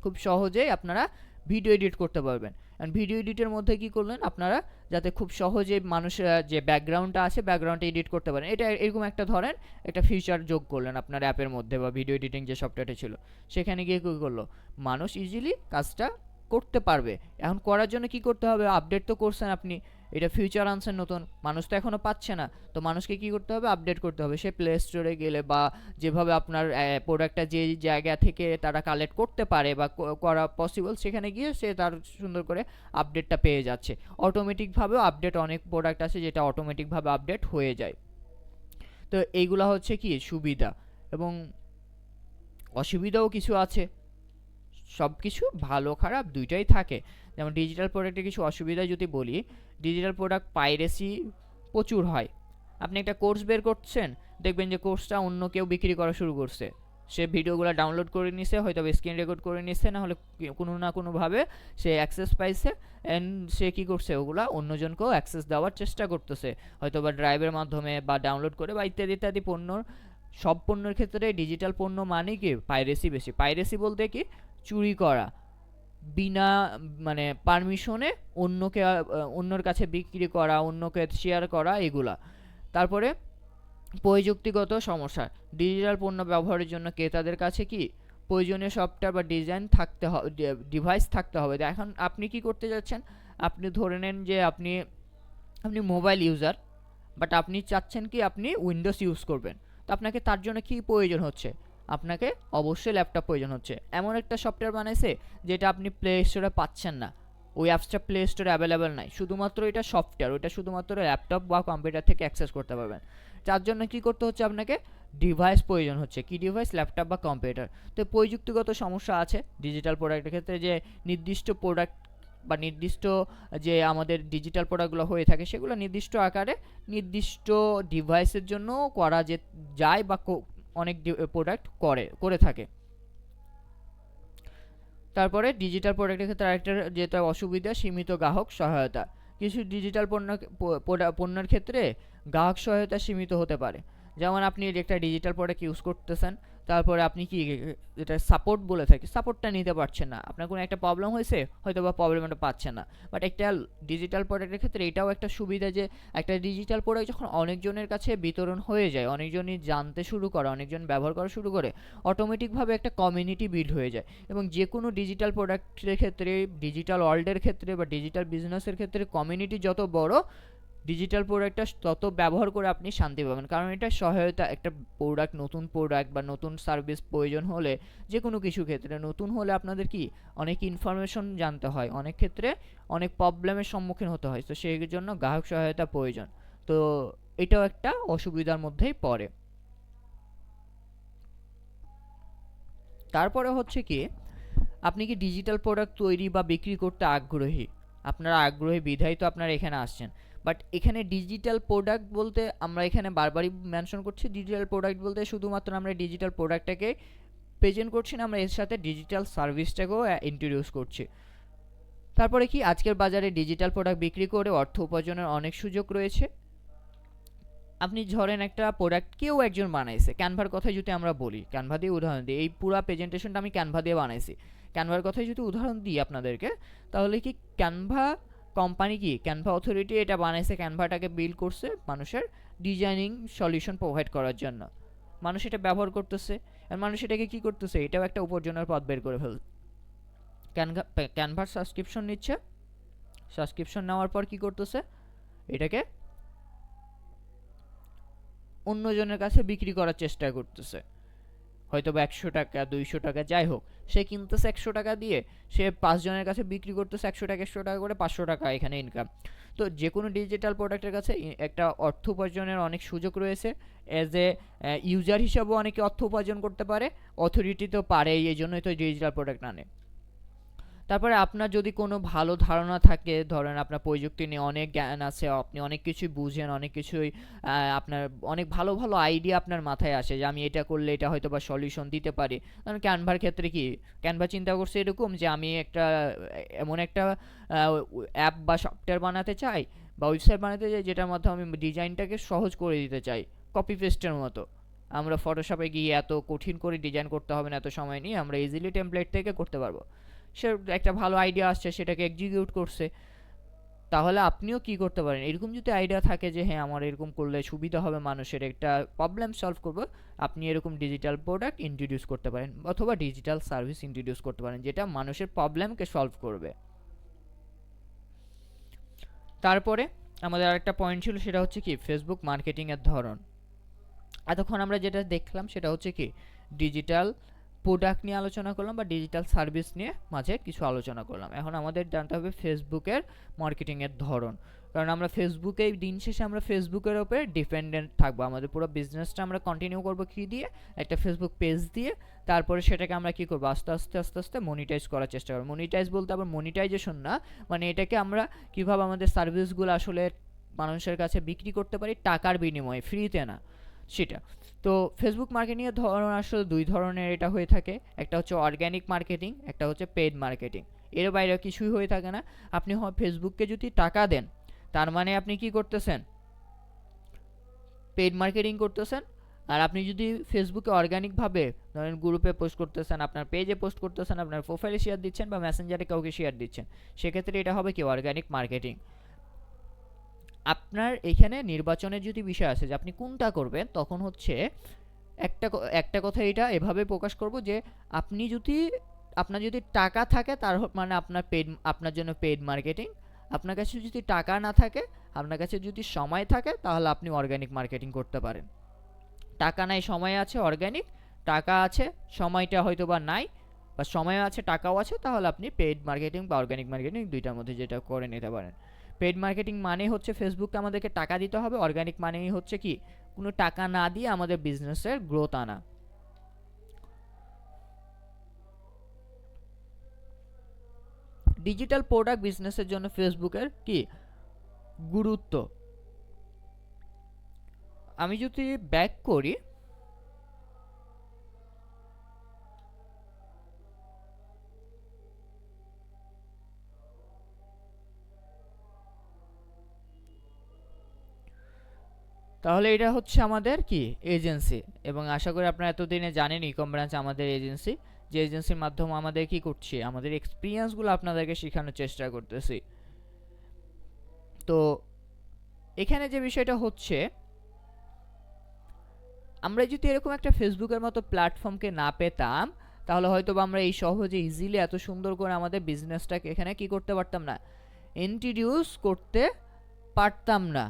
খুব সহজেই আপনারা ভিডিও এডিট করতে পারবেন। অ্যান্ড ভিডিও এডিটের মধ্যে কি করলেন আপনারা, যাতে খুব সহজে মানুষের যে ব্যাকগ্রাউন্ডটা আছে ব্যাকগ্রাউন্ডটা এডিট করতে পারেন। এটা এরকম একটা ধরেন একটা ফিচার যোগ করলেন আপনার অ্যাপের মধ্যে বা ভিডিও এডিটিং যে সফটওয়্যারটা ছিল সেখানে গিয়ে কী করলো, মানুষ ইজিলি কাজটা করতে পারবে। এখন করার জন্য কি করতে হবে, আপডেট তো করছেন আপনি, এটা ফিউচার আনছেন নতুন, মানুষ তো এখনও পাচ্ছে না। তো মানুষকে কি করতে হবে, আপডেট করতে হবে। সে প্লে স্টোরে গেলে বা যেভাবে আপনার প্রোডাক্টটা যে জায়গা থেকে তারা কালেক্ট করতে পারে বা করা পসিবল, সেখানে গিয়ে সে তার সুন্দর করে আপডেটটা পেয়ে যাচ্ছে। অটোমেটিকভাবেও আপডেট, অনেক প্রোডাক্ট আছে যেটা অটোমেটিকভাবে আপডেট হয়ে যায়। তো এইগুলা হচ্ছে কি সুবিধা, এবং অসুবিধাও কিছু আছে। সব কিছু ভালো খারাপ দুইটাই থাকে। যেমন ডিজিটাল প্রোডাক্টের কিছু অসুবিধা যদি বলি, ডিজিটাল প্রোডাক্ট পাইরেসি প্রচুর হয়। আপনি একটা কোর্স বের করছেন, দেখবেন যে কোর্সটা অন্য কেউ বিক্রি করা শুরু করছে। সে ভিডিওগুলো ডাউনলোড করে নিছে, হয়তো স্ক্রিন রেকর্ড করে নিছে, না হলে কোনো না কোনোভাবে সে অ্যাক্সেস পাইছে, অ্যান্ড সে কী করছে ওগুলা অন্যজনকেও অ্যাক্সেস দেওয়ার চেষ্টা করতেছে, হয়তো বা ড্রাইভের মাধ্যমে বা ডাউনলোড করে বা ইত্যাদি ইত্যাদি পণ্যর। সব পণ্যের ক্ষেত্রে ডিজিটাল পণ্য মানে কি পাইরেসি বেশি। পাইরেসি বলতে কি চুরি করা, বিনা মানে পারমিশনে অন্যকে অন্যর কাছে বিক্রি করা, অন্যকে শেয়ার করা, এগুলা। তারপরে প্রযুক্তিগত সমস্যা, ডিজিটাল পণ্য ব্যবহারের জন্য ক্রেতাদের কাছে কি প্রয়োজনীয় সফটওয়্যার বা ডিজাইন থাকতে হবে, ডিভাইস থাকতে হবে। এখন আপনি কি করতে যাচ্ছেন, আপনি ধরে নেন যে আপনি আপনি মোবাইল ইউজার, বাট আপনি চাচ্ছেন কি আপনি উইন্ডোজ ইউজ করবেন। তো আপনাকে তার জন্য কি প্রয়োজন হচ্ছে, আপনাকে অবশ্যই ল্যাপটপ প্রয়োজন হচ্ছে। এমন একটা সফটওয়্যার বানাইছে যেটা আপনি প্লে স্টোরে পাচ্ছেন না, ওই অ্যাপসটা প্লে স্টোরে অ্যাভেলেবেল নাই, শুধুমাত্র এটা সফটওয়্যার, ওইটা শুধুমাত্র ল্যাপটপ বা কম্পিউটার থেকে অ্যাক্সেস করতে পারবেন। যার জন্য কি করতে হচ্ছে, আপনাকে ডিভাইস প্রয়োজন হচ্ছে। কি ডিভাইস, ল্যাপটপ বা কম্পিউটার। তো প্রযুক্তিগত সমস্যা আছে ডিজিটাল প্রোডাক্টের ক্ষেত্রে, যে নির্দিষ্ট প্রোডাক্ট বা নির্দিষ্ট যে আমাদের ডিজিটাল প্রোডাক্টগুলো হয়ে থাকে সেগুলো নির্দিষ্ট আকারে নির্দিষ্ট ডিভাইসের জন্য করা যে যায় বা অনেক প্রোডাক্ট করে থাকে। তারপরে ডিজিটাল প্রোডাক্টের ক্ষেত্রে আরেকটা যেটা অসুবিধা, সীমিত গ্রাহক সহায়তা। কিছু ডিজিটাল পণ্যের ক্ষেত্রে গ্রাহক সহায়তা সীমিত হতে পারে। যেমন আপনি একটা ডিজিটাল প্রোডাক্ট ইউজ করতেছেন, তারপরে আপনি কি যেটা সাপোর্ট বলে থাকি, সাপোর্টটা নিতে পারছেন না, আপনার কোনো একটা প্রবলেম হয়েছে, হয়তো বা প্রবলেমটা পাচ্ছেন না। বাট একটা ডিজিটাল প্রোডাক্টের ক্ষেত্রে এটাও একটা সুবিধা যে একটা ডিজিটাল প্রোডাক্ট যখন অনেকজনের কাছে বিতরণ হয়ে যায়, অনেকজনই জানতে শুরু করে, অনেকজন ব্যবহার করা শুরু করে, অটোমেটিকভাবে একটা কমিউনিটি বিল্ড হয়ে যায়। এবং যে কোনো ডিজিটাল প্রোডাক্টের ক্ষেত্রে, ডিজিটাল ওয়ার্ল্ডের ক্ষেত্রে বা ডিজিটাল বিজনেসের ক্ষেত্রে কমিউনিটি যত বড়, ডিজিটাল প্রোডাক্টটা তত ব্যবহার করে আপনি শান্তি পাবেন। কারণ এটা সহায়তা, একটা প্রোডাক্ট, নতুন প্রোডাক্ট বা নতুন সার্ভিস প্রয়োজন হলে, যে কোনো কিছু ক্ষেত্রে নতুন হলে আপনাদের কি অনেক ইনফরমেশন জানতে হয়, অনেক ক্ষেত্রে অনেক প্রবলেমের সম্মুখীন হতে হয়। তো সেই জন্য গ্রাহক সহায়তা প্রয়োজন। তো এটাও একটা অসুবিধার মধ্যেই পড়ে। তারপরে হচ্ছে কি, আপনি কি ডিজিটাল প্রোডাক্ট তৈরি বা বিক্রি করতে আগ্রহী? আপনারা আগ্রহী বিধায় তো আপনারা এখানে আসছেন। বাট এখানে ডিজিটাল প্রোডাক্ট বলতে আমরা এখানে বারবারই মেনশন করছি, ডিজিটাল প্রোডাক্ট বলতে শুধুমাত্র আমরা ডিজিটাল প্রোডাক্টটাকে প্রেজেন্ট করছি না, আমরা এর সাথে ডিজিটাল সার্ভিসটাকেও ইন্ট্রোডিউস করছি। তারপরে কি, আজকের বাজারে ডিজিটাল প্রোডাক্ট বিক্রি করে অর্থ উপার্জনের অনেক সুযোগ রয়েছে। আপনি ধরেন একটা প্রোডাক্ট কেউ একজন বানাইছে, ক্যানভার কথাই যদি আমরা বলি, ক্যানভা দিয়ে উদাহরণ দিই, এই পুরো প্রেজেন্টেশনটা আমি ক্যানভা দিয়ে বানাইছি। ক্যানভার কথাই যদি উদাহরণ দিই আপনাদেরকে, তাহলে কি ক্যানভা কোম্পানি, কি ক্যানভা অথরিটি এটা বানাইছে, ক্যানভাটাকে বিল্ড করছে মানুষের ডিজাইনিং সলিউশন প্রোভাইড করার জন্য। মানুষ এটা ব্যবহার করতেছে, আর মানুষ এটাকে কি করতেছে, এটাও একটা উপার্জনের পথ বের করে ফেল। ক্যানভার সাবস্ক্রিপশন নিচ্ছে, সাবস্ক্রিপশন নেওয়ার পর কি করতেছে, এটাকে অন্যজনের কাছে বিক্রি করার চেষ্টা করতেছে, হয়তো বা 100 টাকা 200 টাকা যাই হোক, সে কিনতেছে 100 টাকা দিয়ে, সে 5 জনের কাছে বিক্রি করতেছে 100 টাকা 100 টাকা করে, 500 টাকা এখানে ইনকাম। তো যে কোনো ডিজিটাল প্রোডাক্টের কাছে একটা অর্থ উপার্জনের অনেক সুযোগ রয়েছে। অ্যাজ এ ইউজার হিসাবেও অনেকে অর্থ উপার্জন করতে পারে, অথরিটি তো পারেই, এই জন্যই তো ডিজিটাল প্রোডাক্ট আনে। তারপরে আপনার যদি কোনো ভালো ধারণা থাকে, ধরেন আপনার প্রযুক্তি নিয়ে অনেক জ্ঞান আছে, আপনি অনেক কিছুই বুঝেন, অনেক কিছুই আপনার অনেক ভালো ভালো আইডিয়া আপনার মাথায় আসে যে আমি এটা করলে এটা হয়তো বা সলিউশন দিতে পারি। কারণ ক্যানভার ক্ষেত্রে কি, ক্যানভা চিন্তা করছে এরকম যে আমি একটা এমন একটা অ্যাপ বা সফটওয়্যার বানাতে চাই বা ওয়েবসাইট বানাতে চাই যেটার মাধ্যমে আমি ডিজাইনটাকে সহজ করে দিতে চাই, কপি পেস্টের মতো। আমরা ফটোশপে গিয়ে এত কঠিন করে ডিজাইন করতে হবে না, এত সময় নিয়ে আমরা ইজিলি টেমপ্লেট থেকে করতে পারবো। সে একটা ভালো আইডিয়া আসছে, সেটাকে এক্সিকিউট করছে। তাহলে আপনিও কি করতে পারেন, এরকম যদি আইডিয়া থাকে যে হ্যাঁ আমার এরকম করলে সুবিধা হবে, মানুষের একটা প্রবলেম সলভ করবো, আপনি এরকম ডিজিটাল প্রোডাক্ট ইন্ট্রোডিউস করতে পারেন অথবা ডিজিটাল সার্ভিস ইন্ট্রোডিউস করতে পারেন যেটা মানুষের প্রবলেমকে সলভ করবে। তারপরে আমাদের আরেকটা পয়েন্ট ছিল, সেটা হচ্ছে কি ফেসবুক মার্কেটিংয়ের ধরন। এতক্ষণ আমরা যেটা দেখলাম সেটা হচ্ছে কি ডিজিটাল প্রোডাক্ট নিয়ে আলোচনা করলাম বা ডিজিটাল সার্ভিস নিয়ে মাঝে কিছু আলোচনা করলাম। এখন আমাদের জানতে হবে ফেসবুকের মার্কেটিংয়ের ধরন। কারণ আমরা ফেসবুকে দিন শেষে আমরা ফেসবুকের উপরে ডিপেন্ডেন্ট থাকবো। আমাদের পুরো বিজনেসটা আমরা কন্টিনিউ করবো কি দিয়ে, একটা ফেসবুক পেজ দিয়ে। তারপরে সেটাকে আমরা কি করবো, আস্তে আস্তে আস্তে আস্তে মনিটাইজ করার চেষ্টা করবো। মনিটাইজ বলতে আবার মনিটাইজেশন না, মানে এটাকে আমরা কিভাবে আমাদের সার্ভিসগুলো আসলে মানুষের কাছে বিক্রি করতে পারি টাকার বিনিময়ে, ফ্রিতে না, সেটা। তো ফেসবুক মার্কেটিংয়ের ধরন আসলে দুই ধরনের এটা হয়ে থাকে, একটা হচ্ছে অর্গ্যানিক মার্কেটিং, একটা হচ্ছে পেইড মার্কেটিং। এর বাইরে কিছুই হয়ে থাকে না। আপনি ফেসবুককে যদি টাকা দেন, তার মানে আপনি কি করতেছেন, পেইড মার্কেটিং করতেছেন। আর আপনি যদি ফেসবুকে অর্গানিকভাবে ধরেন গ্রুপে পোস্ট করতেছেন, আপনার পেজে পোস্ট করতেছেন, আপনার প্রোফাইলে শেয়ার দিচ্ছেন বা মেসেঞ্জারে কাউকে শেয়ার দিচ্ছেন, সেক্ষেত্রে এটা হবে কি অর্গানিক মার্কেটিং। আপনার এখানে নির্বাচনের যদি বিষয় আছে যে আপনি কোনটা করবেন, তখন হচ্ছে একটা কথা এটা এভাবে প্রকাশ করব যে আপনি যদি আপনার যদি টাকা থাকে তার মানে আপনার জন্য পেইড মার্কেটিং। আপনার কাছে যদি টাকা না থাকে, আপনার কাছে যদি সময় থাকে, তাহলে আপনি অর্গানিক মার্কেটিং করতে পারেন। টাকা নাই, সময় আছে, অর্গানিক। টাকা আছে, সময়টা হয়তো বা নাই, বা সময় আছে টাকাও আছে, তাহলে আপনি পেইড মার্কেটিং বা অর্গানিক মার্কেটিং দুইটার মধ্যে যেটা করে নিতে পারেন। পেইড মার্কেটিং মানে হচ্ছে ফেসবুককে আমাদেরকে টাকা দিতে হবে, অর্গানিক মানেই হচ্ছে কি কোনো টাকা না দিয়ে আমাদের বিজনেসের গ্রোথ আনা। ডিজিটাল প্রোডাক্ট বিজনেসের জন্য ফেসবুকের কি গুরুত্ব, আমি যদি ব্যাক করি, তাহলে এটা হচ্ছে আমাদের কি এজেন্সি। এবং আশা করি আপনারা এতদিনে জানেন ইকম ব্রাঞ্চ আমাদের এজেন্সি, যে এজেন্সির মাধ্যমে আমাদের কি করছি, আমাদের এক্সপিরিয়েন্সগুলো আপনাদেরকে শেখানোর চেষ্টা করতেছি। তো এখানে যে বিষয়টা হচ্ছে, আমরা যদি এরকম একটা ফেসবুকের মতো প্ল্যাটফর্মকে না পেতাম, তাহলে হয়তো আমরা এই সহজে ইজিলি এত সুন্দর করে আমাদের বিজনেসটাকে এখানে কি করতে পারতাম না, ইন্ট্রোডিউস করতে পারতাম না।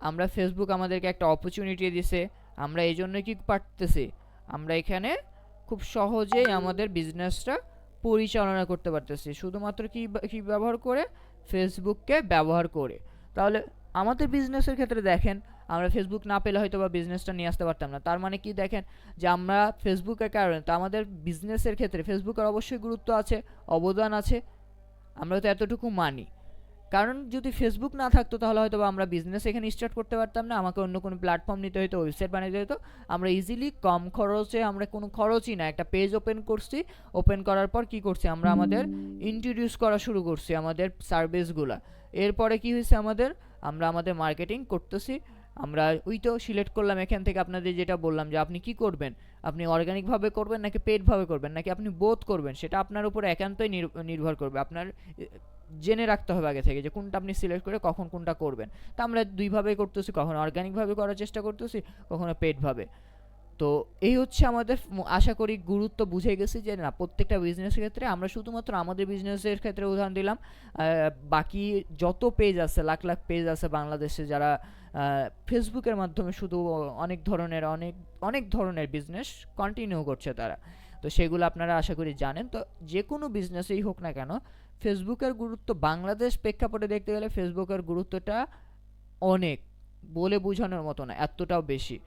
আমরা ফেসবুক আমাদেরকে একটা অপরচুনিটি দিছে, আমরা এই জন্য কি পারতেছি, আমরা এখানে খুব সহজেই আমাদের বিজনেসটা পরিচালনা করতে পারতেছি, শুধুমাত্র কি ব্যবহার করে, ফেসবুককে ব্যবহার করে। তাহলে আমাদের বিজনেসের ক্ষেত্রে দেখেন, আমরা ফেসবুক না পেলে হয়তো বা বিজনেসটা নিয়ে আসতে পারতাম না। তার মানে কি দেখেন যে আমরা ফেসবুকের কারণে, তো আমাদের বিজনেসের ক্ষেত্রে ফেসবুকের অবশ্যই গুরুত্ব আছে, অবদান আছে, আমরা তো এতটুকু মানি। কারণ যদি ফেসবুক না থাকতো তাহলে হয়তো আমরা বিজনেস এখানে স্টার্ট করতে পারতাম না, আমাকে অন্য কোনো প্ল্যাটফর্ম নিতে হতো, ওয়েবসাইট বানাতে হতো। আমরা ইজিলি কম খরচে, আমরা কোনো খরচই না, একটা পেজ ওপেন করছি, ওপেন করার পর কি করছি, আমরা আমাদের ইন্ট্রোডিউস করা শুরু করছি আমাদের সার্ভিসগুলা। এরপরে কি হয়েছে আমরা আমাদের মার্কেটিং করতেছি। আমরা ওই তো সিলেক্ট করলাম এখান থেকে, আপনাদের যেটা বললাম যে আপনি কি করবেন, আপনি অর্গানিকভাবে করবেন নাকি পেইডভাবে করবেন, নাকি আপনি বোথ করবেন, সেটা আপনার উপর একান্তই নির্ভর করবে। আপনার জেনে রাখতে হবে আগে থেকে যে কোনটা আপনি সিলেক্ট করে কখন কোনটা করবেন। তা আমরা দুইভাবেই করতেছি, কখনো অর্গানিকভাবে করার চেষ্টা করতেছি, কখনো পেইডভাবে। তো এই হচ্ছে আমাদের, আশা করি গুরুত্ব বুঝে গেছি যে না, প্রত্যেকটা বিজনেসের ক্ষেত্রে আমরা শুধুমাত্র আমাদের বিজনেসের ক্ষেত্রে উদাহরণ দিলাম, বাকি যত পেজ আছে, লাখ লাখ পেজ আছে বাংলাদেশে, যারা ফেসবুকের মাধ্যমে শুধু অনেক ধরনের বিজনেস কন্টিনিউ করছে তারা। তো সেগুলো আপনারা আশা করি জানেন। তো যে কোনো বিজনেসেই হোক না কেন, ফেসবুকের গুরুত্ব বাংলাদেশ প্রেক্ষাপটে দেখতে গেলে ফেসবুকের গুরুত্বটা অনেক, বলে বোঝানোর মতো না, এতটাও বেশি।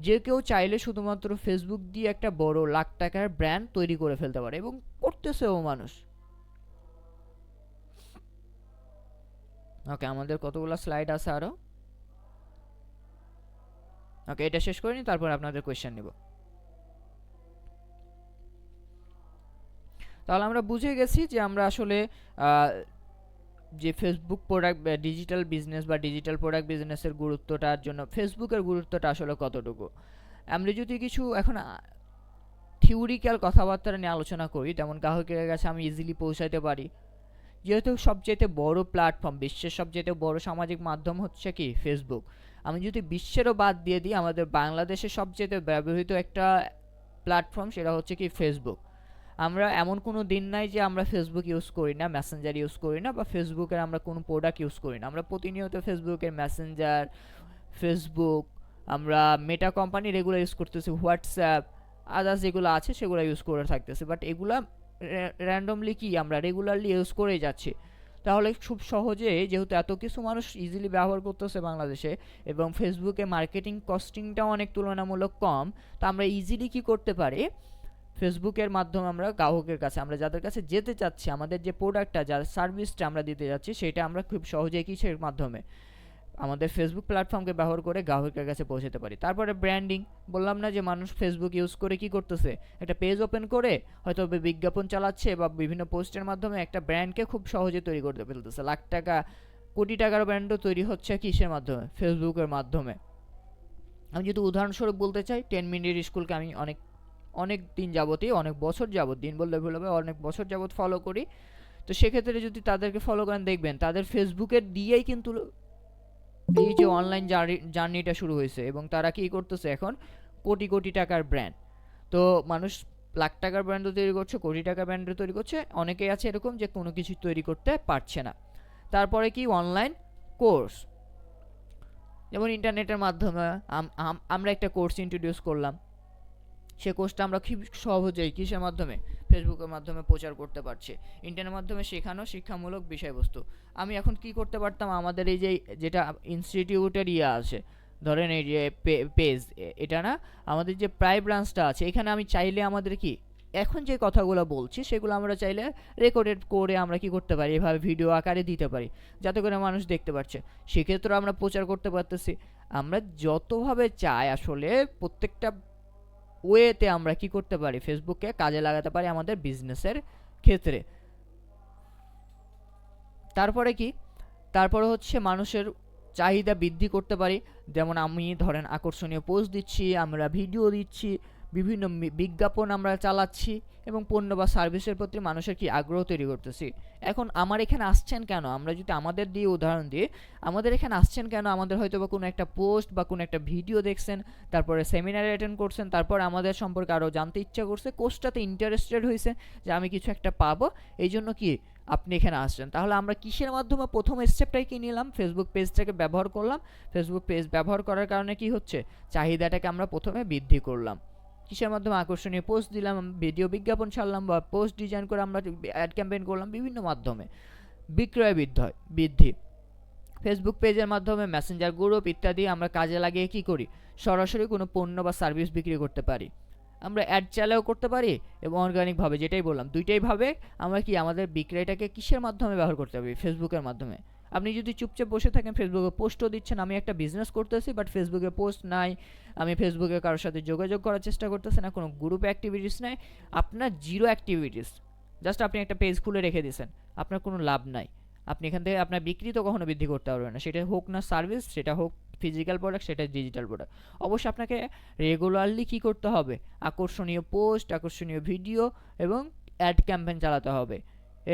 যে কেউ চাইলে শুধুমাত্র ফেসবুক দিয়ে একটা বড় লাখ টাকার ব্র্যান্ড তৈরি করে ফেলতে পারে, এবং করতেছেও মানুষ। ওকে, আমাদের কতগুলো স্লাইড আছে আরো। ওকে, এটা শেষ করে নি, তারপর আপনাদের কোয়েশ্চেন নিব। তাহলে আমরা বুঝে গেছি যে আমরা আসলে যে ফেসবুক প্রোডাক্ট, ডিজিটাল বিজনেস বা ডিজিটাল প্রোডাক্ট বিজনেসের গুরুত্বটার জন্য ফেসবুকের গুরুত্বটা আসলে কতটুকু। আমরা যদি কিছু এখন থিওরিক্যাল কথাবার্তা নিয়ে আলোচনা করি, যেমন গ্রাহকের কাছে আমি ইজিলি পৌঁছাতে পারি, যেহেতু সবচেয়ে বড় প্ল্যাটফর্ম, বিশ্বের সবচেয়ে বড় সামাজিক মাধ্যম হচ্ছে কি ফেসবুক। আমি যদি বিশ্বেরও বাদ দিয়ে দিই, আমাদের বাংলাদেশের সবচেয়ে ব্যবহৃত একটা প্ল্যাটফর্ম, সেটা হচ্ছে কি ফেসবুক। আমরা এমন কোনো দিন নাই যে আমরা ফেসবুক ইউজ করি না, মেসেঞ্জার ইউজ করি না, বা ফেসবুকের আমরা কোনো প্রোডাক্ট ইউজ করি না। আমরা প্রতিনিয়ত ফেসবুকের মেসেঞ্জার, ফেসবুক, আমরা মেটা কোম্পানি রেগুলার ইউজ করতেছি, হোয়াটসঅ্যাপ, আদার্স যেগুলো আছে সেগুলো ইউজ করে থাকতেছি। বাট এগুলা র্যান্ডমলি কি আমরা রেগুলারলি ইউজ করেই যাচ্ছি। তাহলে খুব সহজে, যেহেতু এত কিছু মানুষ ইজিলি ব্যবহার করতেছে বাংলাদেশে এবং ফেসবুকে মার্কেটিং কস্টিংটাও অনেক তুলনামূলক কম, তো আমরা ইজিলি কি করতে পারি, ফেসবুকের মাধ্যমে আমরা গ্রাহকের কাছে, আমরা যাদের কাছে যেতে চাচ্ছি, আমাদের যে প্রোডাক্টটা, যার সার্ভিসটা আমরা দিতে যাচ্ছি, সেটা আমরা খুব সহজেই কিসের মাধ্যমে, আমাদের ফেসবুক প্ল্যাটফর্মকে ব্যবহার করে গ্রাহকের কাছে পৌঁছাতে পারি। তারপরে ব্র্যান্ডিং, বললাম না যে মানুষ ফেসবুক ইউজ করে কি করতেছে, একটা পেজ ওপেন করে হয়তো বিজ্ঞাপন চালাচ্ছে বা বিভিন্ন পোস্টের মাধ্যমে একটা ব্র্যান্ডকে খুব সহজে তৈরি করতে ফেলতেছে। লাখ টাকা, কোটি টাকার ব্র্যান্ডও তৈরি হচ্ছে কিসের মাধ্যমে, ফেসবুকের মাধ্যমে। আমি যদি উদাহরণস্বরূপ বলতে চাই, 10 মিনিট স্কুলকে আমি অনেক দিন যাবতই, অনেক বছর যাবত, দিন বললে ভুল হবে, অনেক বছর যাবত ফলো করি। তো সেক্ষেত্রে যদি তাদেরকে ফলো করেন, দেখবেন তাদের ফেসবুকের দিয়েই কিন্তু এই যে অনলাইন জার্নিটা শুরু হয়েছে এবং তারা কি করতেছে এখন, কোটি কোটি টাকার ব্র্যান্ড। তো মানুষ লাখ টাকার ব্র্যান্ডও তৈরি করছে, কোটি টাকার ব্র্যান্ডও তৈরি করছে, অনেকেই আছে এরকম যে কোনো কিছু তৈরি করতে পারছে না। তারপরে কি, অনলাইন কোর্স, যেমন ইন্টারনেটের মাধ্যমে আমরা একটা কোর্স ইন্ট্রোডিউস করলাম, সে কোর্সটা আমরা খুব সহজেই কিসের মাধ্যমে, ফেসবুকের মাধ্যমে প্রচার করতে পারছি। ইন্টারনেটের মাধ্যমে শেখানো শিক্ষামূলক বিষয়বস্তু। আমি এখন কি করতে পারতাম, আমাদের এই যে যেটা ইনস্টিটিউটের আছে, ধরেন এই যে পেজ, এটা না, আমাদের যে প্রায় ব্রাঞ্চটা আছে, এখানে আমি চাইলে আমাদের কি, এখন যে কথাগুলো বলছি সেগুলো আমরা চাইলে রেকর্ডেড করে আমরা কি করতে পারি, এভাবে ভিডিও আকারে দিতে পারি, যাতে করে মানুষ দেখতে পাচ্ছে। সেক্ষেত্রে আমরা প্রচার করতে পারতেছি। আমরা যতভাবে চাই আসলে প্রত্যেকটা ওয়েতে আমরা কি করতে পারি, ফেসবুককে কাজে লাগাতে পারি আমাদের বিজনেসের ক্ষেত্রে। তারপরে কি, তারপরে হচ্ছে মানুষের চাহিদা বৃদ্ধি করতে পারি। যেমন আমি ধরেন আকর্ষণীয় পোস্ট দিচ্ছি, আমরা ভিডিও দিচ্ছি, বিভিন্ন বিজ্ঞাপন আমরা চালাচ্ছি এবং পণ্য বা সার্ভিসের প্রতি মানুষের কি আগ্রহ তৈরি করতেছি। এখন আমার এখানে আসছেন কেন, আমরা যদি আমাদের দিয়ে উদাহরণ দিই, আমাদের এখানে আসছেন কেন, আমাদের হয়তো বা কোনো একটা পোস্ট বা কোনো একটা ভিডিও দেখছেন, তারপরে সেমিনারে অ্যাটেন্ড করছেন, তারপর আমাদের সম্পর্কে আরও জানতে ইচ্ছা করছে, কোর্সটাতে ইন্টারেস্টেড হয়েছে যে আমি কিছু একটা পাবো, এই জন্য কি আপনি এখানে আসছেন। তাহলে আমরা কিসের মাধ্যমে প্রথম স্টেপটাই কি নিলাম, ফেসবুক পেজটাকে ব্যবহার করলাম। ফেসবুক পেজ ব্যবহার করার কারণে কি হচ্ছে, চাহিদাটাকে আমরা প্রথমে বৃদ্ধি করলাম। কিসের মাধ্যমে, আকর্ষণীয় পোস্ট দিলাম, ভিডিও বিজ্ঞাপন ছাড়লাম বা পোস্ট ডিজাইন করে আমরা অ্যাড ক্যাম্পেইন করলাম, বিভিন্ন মাধ্যমে বিক্রয় বৃদ্ধি। ফেসবুক পেজের মাধ্যমে মেসেঞ্জার গ্রুপ ইত্যাদি আমরা কাজে লাগিয়ে কি করি, সরাসরি কোনো পণ্য বা সার্ভিস বিক্রি করতে পারি। আমরা অ্যাড চালাও করতে পারি এবং অর্গানিকভাবে, যেটাই বললাম, দুইটাই ভাবে আমরা কি আমাদের বিক্রয়টাকে কিসের মাধ্যমে ব্যবহার করতে পারি, ফেসবুকের মাধ্যমে। আপনি যদি চুপচাপ বসে থাকেন, ফেসবুকে পোস্টও দিচ্ছেন, আমি একটা বিজনেস করতেছি বাট ফেসবুকে পোস্ট নাই, আমি ফেসবুকে কারোর সাথে যোগাযোগ করার চেষ্টা করতেছি না, কোনো গ্রুপ অ্যাক্টিভিটিস নাই, আপনার জিরো অ্যাক্টিভিটিস, জাস্ট আপনি একটা পেজ খুলে রেখে দিয়েছেন, আপনার কোনো লাভ নাই। আপনি এখান থেকে আপনার বিক্রি তো কখনো বৃদ্ধি করতে পারবেন না, সেটা হোক না সার্ভিস, সেটা হোক ফিজিক্যাল প্রোডাক্ট, সেটা ডিজিটাল প্রোডাক্ট। অবশ্যই আপনাকে রেগুলারলি কী করতে হবে, আকর্ষণীয় পোস্ট, আকর্ষণীয় ভিডিও এবং অ্যাড ক্যাম্পেইন চালাতে হবে।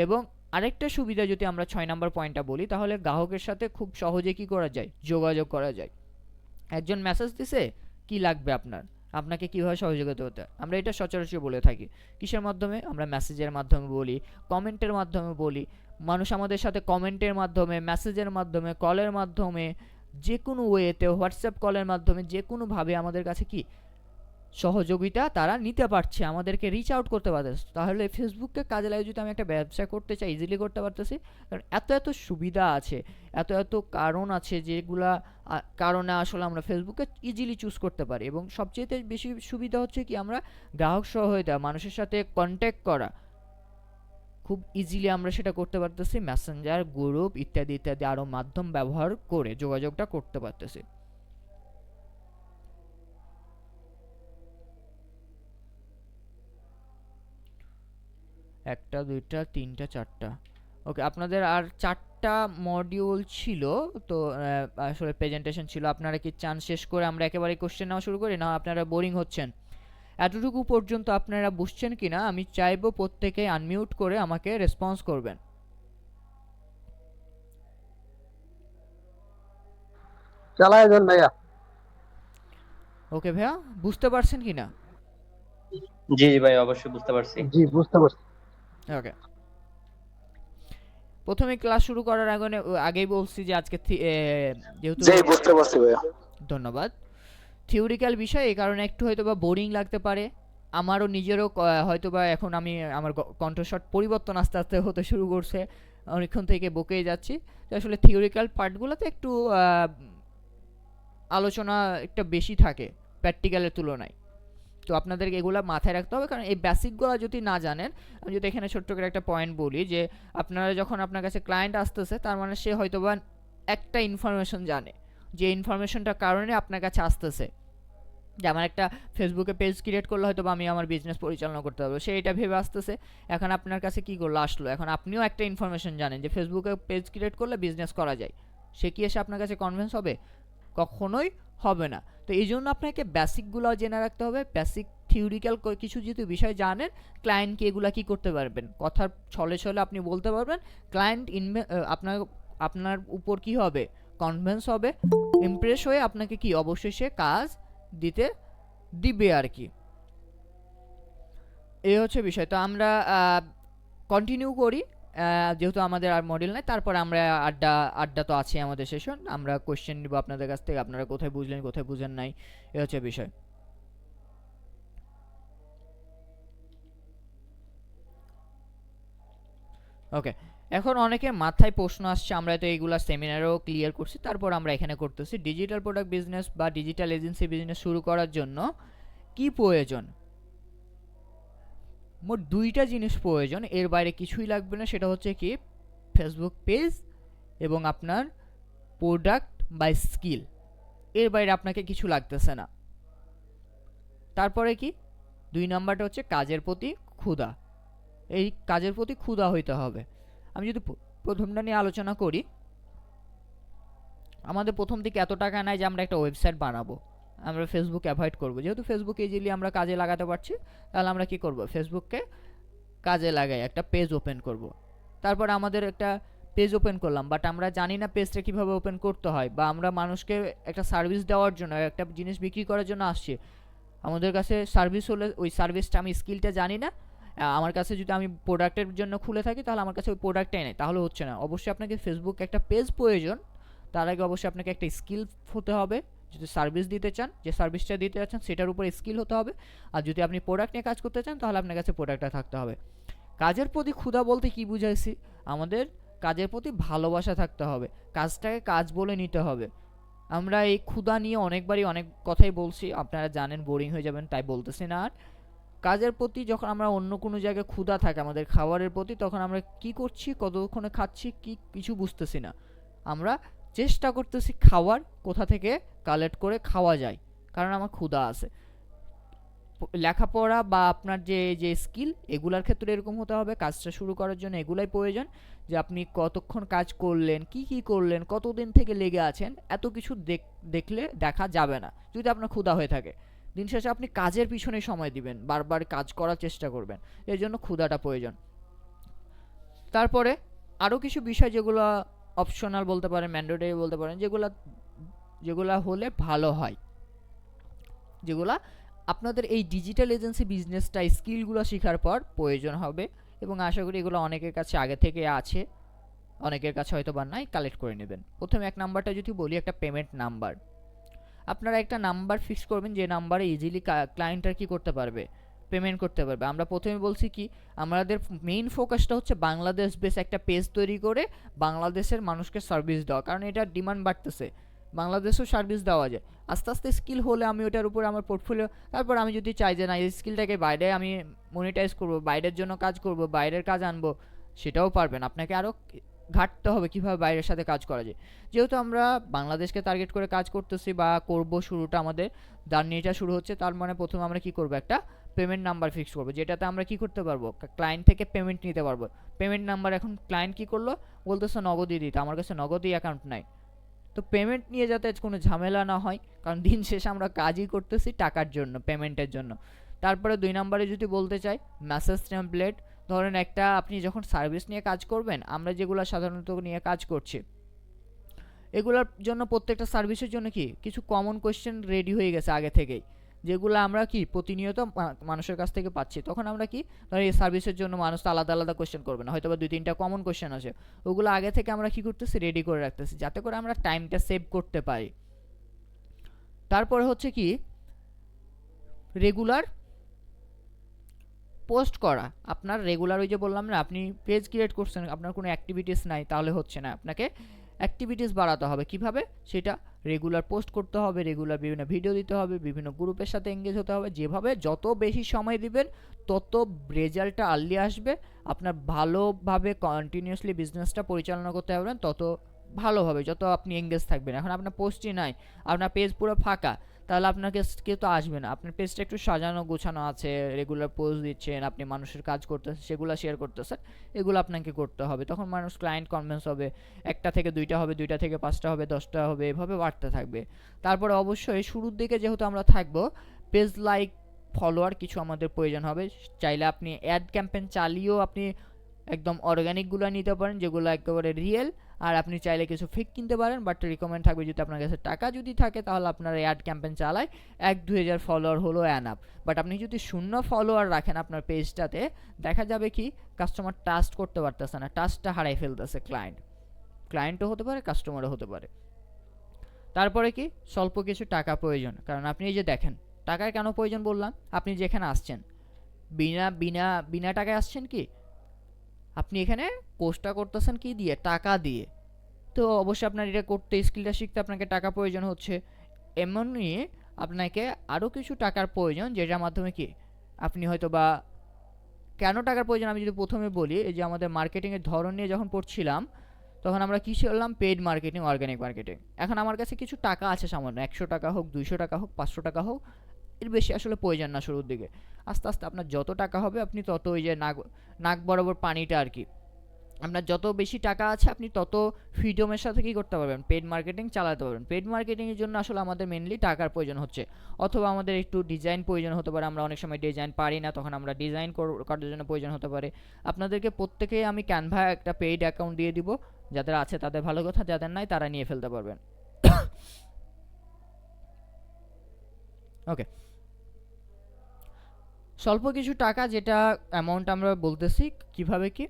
এবং আরেকটা সুবিধা যদি আমরা 6 নম্বর পয়েন্টটা বলি, তাহলে গ্রাহকের সাথে খুব সহজে কি করা যায়, যোগাযোগ করা যায়। একজন মেসেজ দিছে, কি লাগবে আপনার, আপনাকে কীভাবে সহযোগিতা হতে হয়, আমরা এটা সচরাচর বলে থাকি। কিসের মাধ্যমে, আমরা মেসেজের মাধ্যমে বলি, কমেন্টের মাধ্যমে বলি। মানুষ আমাদের সাথে কমেন্টের মাধ্যমে, মেসেজের মাধ্যমে, কলের মাধ্যমে, যে কোনো ওয়েতে, হোয়াটসঅ্যাপ কলের মাধ্যমে, যে কোনোভাবে আমাদের কাছে কি সহযোগিতা তারা নিতে পারছে, আমাদেরকে রিচ আউট করতে পারতেছে। তাহলে ফেসবুককে কাজে লাগিয়ে যদি আমি একটা ব্যবসা করতে চাই, ইজিলি করতে পারতেছি, কারণ এত সুবিধা আছে, এত কারণ আছে, যেগুলা কারণে আসলে আমরা ফেসবুকে ইজিলি চুজ করতে পারি। এবং সবচেয়ে বেশি সুবিধা হচ্ছে কি, আমরা গ্রাহক সহায়তা, মানুষের সাথে কন্ট্যাক্ট করা খুব ইজিলি আমরা সেটা করতে পারতেছি, মেসেঞ্জার গ্রুপ ইত্যাদি ইত্যাদি আরও মাধ্যম ব্যবহার করে যোগাযোগটা করতে পারতেছি। একটা, দুইটা, তিনটা, চারটা, ওকে। আপনাদের আর 4টা মডিউল ছিল, তো আসলে প্রেজেন্টেশন ছিল। আপনারা কি চান শেষ করে আমরা একেবারে কোশ্চেন নেওয়া শুরু করি, না আপনারা বোরিং হচ্ছেন? এতটুকু পর্যন্ত আপনারা বুঝছেন কিনা আমি চাইবো প্রত্যেকে আনমিউট করে আমাকে রেসপন্স করবেন। চালায় যান ভাইয়া। ওকে ভাইয়া, বুঝতে পারছেন কিনা? জি জি ভাই, অবশ্যই বুঝতে পারছি। জি বুঝতে পারছি। ওকে, প্রথমে ক্লাস শুরু করার আগেই বলছি যে আজকে যেহেতু জি বুঝতে পারছি ভাইয়া। ধন্যবাদ। থিওরিক্যাল বিষয়, এই কারণে একটু হয়তোবা বোরিং লাগতে পারে, আমারও নিজেরও হয়তোবা এখন আমি আমার কণ্ঠস্বর পরিবর্তন আস্তে আস্তে হতে শুরু করছে, অনেকক্ষণ থেকে বকেই যাচ্ছি। তো আসলে থিওরিক্যাল পার্টগুলোতে একটু আলোচনা একটা বেশি থাকে প্র্যাকটিক্যালের তুলনায়। তো আপনাদেরকে এগুলো মাথায় রাখতে হবে, কারণ এই বেসিকগুলো যদি না জানেন, আমি যদি এখানে ছোট্ট করে একটা পয়েন্ট বলি যে আপনারা যখন আপনার কাছে ক্লায়েন্ট আসতেছে, তার মানে সে হয়তোবা একটা ইনফরমেশন জানে, যে ইনফরমেশনটার কারণে আপনার কাছে আসতেছে। যে আমার একটা ফেসবুকে পেজ ক্রিয়েট করলে হয়তো আমি আমার বিজনেস পরিচালনা করতে পারবো, সে এটা ভেবে আসতেছে। এখন আপনার কাছে কী করলো, আসলো। এখন আপনিও একটা ইনফরমেশন জানেন যে ফেসবুকে পেজ ক্রিয়েট করলে বিজনেস করা যায়, সে কি এসে আপনার কাছে কনভিন্স হবে? কখনোই হবে না। তো এই জন্য আপনাকে বেসিকগুলো জেনে রাখতে হবে। বেসিক থিওরিক্যাল কিছু যদি বিষয় জানেন, ক্লায়েন্টকে এগুলা কি করতে পারবেন, কথার ছলে ছলে আপনি বলতে পারবেন। ক্লায়েন্ট আপনার আপনার উপর কি হবে, কনভিন্স হবে, ইমপ্রেস হয়ে আপনাকে কি অবশ্যই সে কাজ দিতে দিবে আর কি। এই হচ্ছে বিষয়। তো আমরা কন্টিনিউ করি, যেহেতু আমাদের আর মডেল নাই। তারপর আমরা আড্ডা তো আছে আমাদের সেশন, আমরা কোয়েশ্চেন নিব আপনাদের কাছ থেকে, আপনারা কোথায় বুঝলেন কোথায় বুঝেন নাই, এ হচ্ছে বিষয়। ওকে, এখন অনেকের মাথায় প্রশ্ন আসছে, আমরা তো এইগুলা সেমিনারেও ক্লিয়ার করছি, তারপর আমরা এখানে করতেছি। ডিজিটাল প্রোডাক্ট বিজনেস বা ডিজিটাল এজেন্সি বিজনেস শুরু করার জন্য কি প্রয়োজন? মোট দুইটা জিনিস প্রয়োজন, এর বাইরে কিছুই লাগবে না। সেটা হচ্ছে কি, ফেসবুক পেজ এবং আপনার প্রোডাক্ট বা স্কিল, এর বাইরে আপনাকে কিছু লাগতেছে না। তারপরে কি, 2 নাম্বারটা হচ্ছে কাজের প্রতি ক্ষুধা। এই কাজের প্রতি ক্ষুধা হইতে হবে। আমি যদি প্রথমটা নিয়ে আলোচনা করি, আমাদের প্রথম দিকে এত টাকা নাই যে আমরা একটা ওয়েবসাইট বানাবো, আমরা ফেসবুক অ্যাভয়েড করব। যেহেতু ফেসবুক ইজিলি আমরা কাজে লাগাতে পারছি, তাহলে আমরা কি করব, ফেসবুককে কাজে লাগাই একটা পেজ ওপেন করব। তারপর আমাদের একটা পেজ ওপেন করলাম, বাট আমরা জানি না পেজটা কীভাবে ওপেন করতে হয়, বা আমরা মানুষকে একটা সার্ভিস দেওয়ার জন্য, একটা জিনিস বিক্রি করার জন্য আসছি, আমাদের কাছে সার্ভিস হলে ওই সার্ভিসটা আমি স্কিলটা জানি না, আমার কাছে যদি আমি প্রোডাক্টের জন্য খুলে থাকি, তাহলে আমার কাছে ওই প্রোডাক্টটাই নেই, তাহলে হচ্ছে না। অবশ্যই আপনাকে ফেসবুক একটা পেজ প্রয়োজন, তার আগে অবশ্যই আপনাকে একটা স্কিল হতে হবে। যদি সার্ভিস দিতে চান, যে সার্ভিসটা দিতে চাচ্ছেন সেটার উপর স্কিল হতে হবে। আর যদি আপনি প্রোডাক্ট নিয়ে কাজ করতে চান, তাহলে আপনার কাছে প্রোডাক্টটা থাকতে হবে। কাজের প্রতি ক্ষুধা বলতে কি বুঝাইছি, আমাদের কাজের প্রতি ভালোবাসা থাকতে হবে, কাজটাকে কাজ বলে নিতে হবে। আমরা এই ক্ষুধা নিয়ে অনেকবারই অনেক কথাই বলছি, আপনারা জানেন, বোরিং হয়ে যাবেন তাই বলতেছি না আর। কাজের প্রতি যখন আমরা অন্য কোনো জায়গায় ক্ষুধা থাকে আমাদের খাবারের প্রতি, তখন আমরা কি করছি, কতক্ষণে খাচ্ছি, কি কিছু বুঝতেছি না। আমরা চেষ্টা করতেছি খাওয়ার কোথা থেকে কালেক্ট করে খাওয়া যায়, কারণ আমার ক্ষুধা আছে। লেখাপড়া বা আপনার যে স্কিল, এগুলার ক্ষেত্রে এরকম হতে হবে। কাজটা শুরু করার জন্য এগুলাই প্রয়োজন, যে আপনি কতক্ষণ কাজ করলেন, কি করলেন, কতদিন থেকে লেগে আছেন, এত কিছু দেখলে দেখা যাবে না যদি আপনার ক্ষুধা হয়ে থাকে। দিন শেষে আপনি কাজের পিছনে সময় দিবেন, বারবার কাজ করার চেষ্টা করবেন, এর জন্য ক্ষুধাটা প্রয়োজন। তারপরে আরও কিছু বিষয় যেগুলো অপশনাল বলতে পারেন, ম্যান্ডেটরি বলতে পারেন, যেগুলা হলে ভালো হয়, যেগুলা আপনাদের এই ডিজিটাল এজেন্সি বিজনেসটা স্কিলগুলো শেখার পর প্রয়োজন হবে। এবং আশা করি এগুলো অনেকের কাছে আগে থেকে আছে, অনেকের কাছে হয়তো বা নাই, কালেক্ট করে নেবেন। প্রথমে এক নাম্বারটা যদি বলি, একটা পেমেন্ট নাম্বার। আপনারা একটা নাম্বার ফিক্স করবেন, যে নাম্বারে ইজিলি ক্লায়েন্টরা কি করতে পারবে, পেমেন্ট করতে পারবে। আমরা প্রথমে বলছি কি, আমাদের মেইন ফোকাসটা হচ্ছে বাংলাদেশ বেস একটা পেজ তৈরি করে বাংলাদেশের মানুষকে সার্ভিস দেওয়া, কারণ এটা ডিমান্ড বাড়তেছে, বাংলাদেশেও সার্ভিস দেওয়া যায়। আস্তে আস্তে স্কিল হলে আমি ওটার উপর আমার পোর্টফোলিও, তারপর আমি যদি চাই যে না, এই স্কিলটাকে বাইরে আমি মনিটাইজ করব, বাইরের জন্য কাজ করব, বাইরের কাজ আনবো, সেটাও পারবেন। আপনাকে আরও ঘাটতে হবে কীভাবে বাইরের সাথে কাজ করা যায়। যেহেতু আমরা বাংলাদেশকে টার্গেট করে কাজ করতেছি বা করব, শুরুটা আমাদের জার্নিটা শুরু হচ্ছে, তার মানে প্রথমে আমরা কি করব, একটা পেমেন্ট নাম্বার ফিক্স করবো, যেটাতে আমরা কি করতে পারবো, ক্লায়েন্ট থেকে পেমেন্ট নিতে পারবো। পেমেন্ট নাম্বার, এখন ক্লায়েন্ট কি করলো, বলতেছে নগদই দিতে, আমার কাছে নগদই অ্যাকাউন্ট নাই। তো পেমেন্ট নিয়ে যাতে কোনো ঝামেলা না হয়, কারণ দিন শেষে আমরা কাজই করতেছি টাকার জন্য, পেমেন্টের জন্য। তারপরে 2 নম্বরে যদি বলতে চাই, মেসেজ টেমপ্লেট। ধরেন একটা আপনি যখন সার্ভিস নিয়ে কাজ করবেন, আমরা যেগুলো সাধারণত নিয়ে কাজ করছি, এগুলোর জন্য প্রত্যেকটা সার্ভিসের জন্য কি কিছু কমন কোয়েশ্চেন রেডি হয়ে গেছে আগে থেকেই, যেগুলো আমরা কি প্রতিনিয়ত মানুষের কাছ থেকে পাচ্ছি। তখন আমরা কি, ধর এই সার্ভিসের জন্য মানুষ তো আলাদা আলাদা কোয়েশ্চেন করবে না, হয়তো বা 2-3টা কমন কোয়েশ্চেন আছে, ওগুলো আগে থেকে আমরা কি করতেছি, রেডি করে রাখতেছি, যাতে করে আমরা টাইমটা সেভ করতে পারি। তারপরে হচ্ছে কি, রেগুলার পোস্ট করা, আপনার রেগুলার ওই যে বললাম না আপনি পেজ ক্রিয়েট করছেন, আপনার কোনো অ্যাক্টিভিটিস নাই, তাহলে হচ্ছে না। আপনাকে অ্যাক্টিভিটিস বাড়াতে হবে। কিভাবে? সেটা রেগুলার পোস্ট করতে হবে, রেগুলার বিভিন্ন ভিডিও দিতে হবে, বিভিন্ন গ্রুপের সাথে এঙ্গেজ হতে হবে। যেভাবে যত বেশি সময় দিবেন তত রেজাল্টটা আর্লি আসবে, আপনার ভালোভাবে কন্টিনিউয়াসলি বিজনেসটা পরিচালনা করতে পারবেন তত ভালোভাবে, যত আপনি এঙ্গেজ থাকবেন। এখন আপনার পোস্টই নাই, আপনার পেজ পুরো ফাঁকা, তাহলে আপনাকে কেউ তো আসবে না। আপনার পেজটা একটু সাজানো গোছানো আছে, রেগুলার পোস্ট দিচ্ছেন, আপনি মানুষের কাজ করতেছেন, সেগুলো শেয়ার করতেছেন, এগুলো আপনাকে করতে হবে। তখন মানুষ ক্লায়েন্ট কনভিন্স হবে, 1টা থেকে 2টা হবে, 2টা থেকে 5টা হবে, 10টা হবে, এভাবে বাড়তে থাকবে। তারপরে অবশ্যই শুরুর দিকে যেহেতু আমরা থাকবো, পেজ লাইক ফলোয়ার কিছু আমাদের প্রয়োজন হবে। চাইলে আপনি অ্যাড ক্যাম্পেইন চালিয়েও আপনি একদম অর্গানিকগুলো নিতে পারেন, যেগুলো একেবারে রিয়েল। আর আপনি চাইলে কিছু ফেক কিনতে পারেন, বাট রিকমেন্ড থাকবে যদি আপনার কাছে টাকা যদি থাকে তাহলে আপনার অ্যাড ক্যাম্পেইন চালায় 1-2 হাজার ফলোয়ার হলো অ্যানাপ। বাট আপনি যদি 0 ফলোয়ার রাখেন আপনার পেজটাতে, দেখা যাবে কি কাস্টমার ট্রাস্ট করতে পারতেছে না, ট্রাস্টটা হারাই ফেলতেছে। ক্লায়েন্টও হতে পারে, কাস্টমারও হতে পারে। তারপরে কি স্বল্প কিছু টাকা প্রয়োজন, কারণ আপনি এই যে দেখেন টাকার কেন প্রয়োজন বললাম। আপনি যেখানে আসছেন বিনা বিনা বিনা টাকায় আসছেন কি, আপনি এখানে পোস্টটা করতেছেন কি দিয়ে? টাকা দিয়ে। তো অবশ্যই আপনার এটা করতে, স্কিলটা শিখতে আপনাকে টাকা প্রয়োজন হচ্ছে। এমনই আপনাকে আরও কিছু টাকার প্রয়োজন, যেটার মাধ্যমে কি আপনি হয়তো বা, কেন টাকার প্রয়োজন আমি যদি প্রথমে বলি, এই যে আমাদের মার্কেটিংয়ের ধরন নিয়ে যখন পড়ছিলাম তখন আমরা কী শিখলাম? Paid marketing, organic marketing. এখন আমার কাছে কিছু টাকা আছে সামান্য, 100 টাকা হোক, 200 টাকা হোক, 500 টাকা হোক, এর বেশি আসলে প্রয়োজন না শুরুর দিকে। আস্তে আস্তে আপনার যত টাকা হবে আপনি তত, ওই যে নাক বরাবর পানিটা আর কি, আপনার যত বেশি টাকা আছে আপনি তত ফ্রিডমের সাথে কী করতে পারবেন? পেইড মার্কেটিং চালাতে পারবেন। পেইড মার্কেটিংয়ের জন্য আসলে আমাদের মেনলি টাকার প্রয়োজন হচ্ছে, অথবা আমাদের একটু ডিজাইন প্রয়োজন হতে পারে। আমরা অনেক সময় ডিজাইন পারি না, তখন আমরা ডিজাইন করার জন্য প্রয়োজন হতে পারে। আপনাদেরকে প্রত্যেকেই আমি ক্যানভা একটা পেইড অ্যাকাউন্ট দিয়ে দিব, যাদের আছে তাদের ভালো কথা, যাদের নাই তারা নিয়ে ফেলতে পারবেন। ওকে, স্বল্প কিছু টাকা, যেটা অ্যামাউন্ট আমরা বলতেছি কিভাবে কি,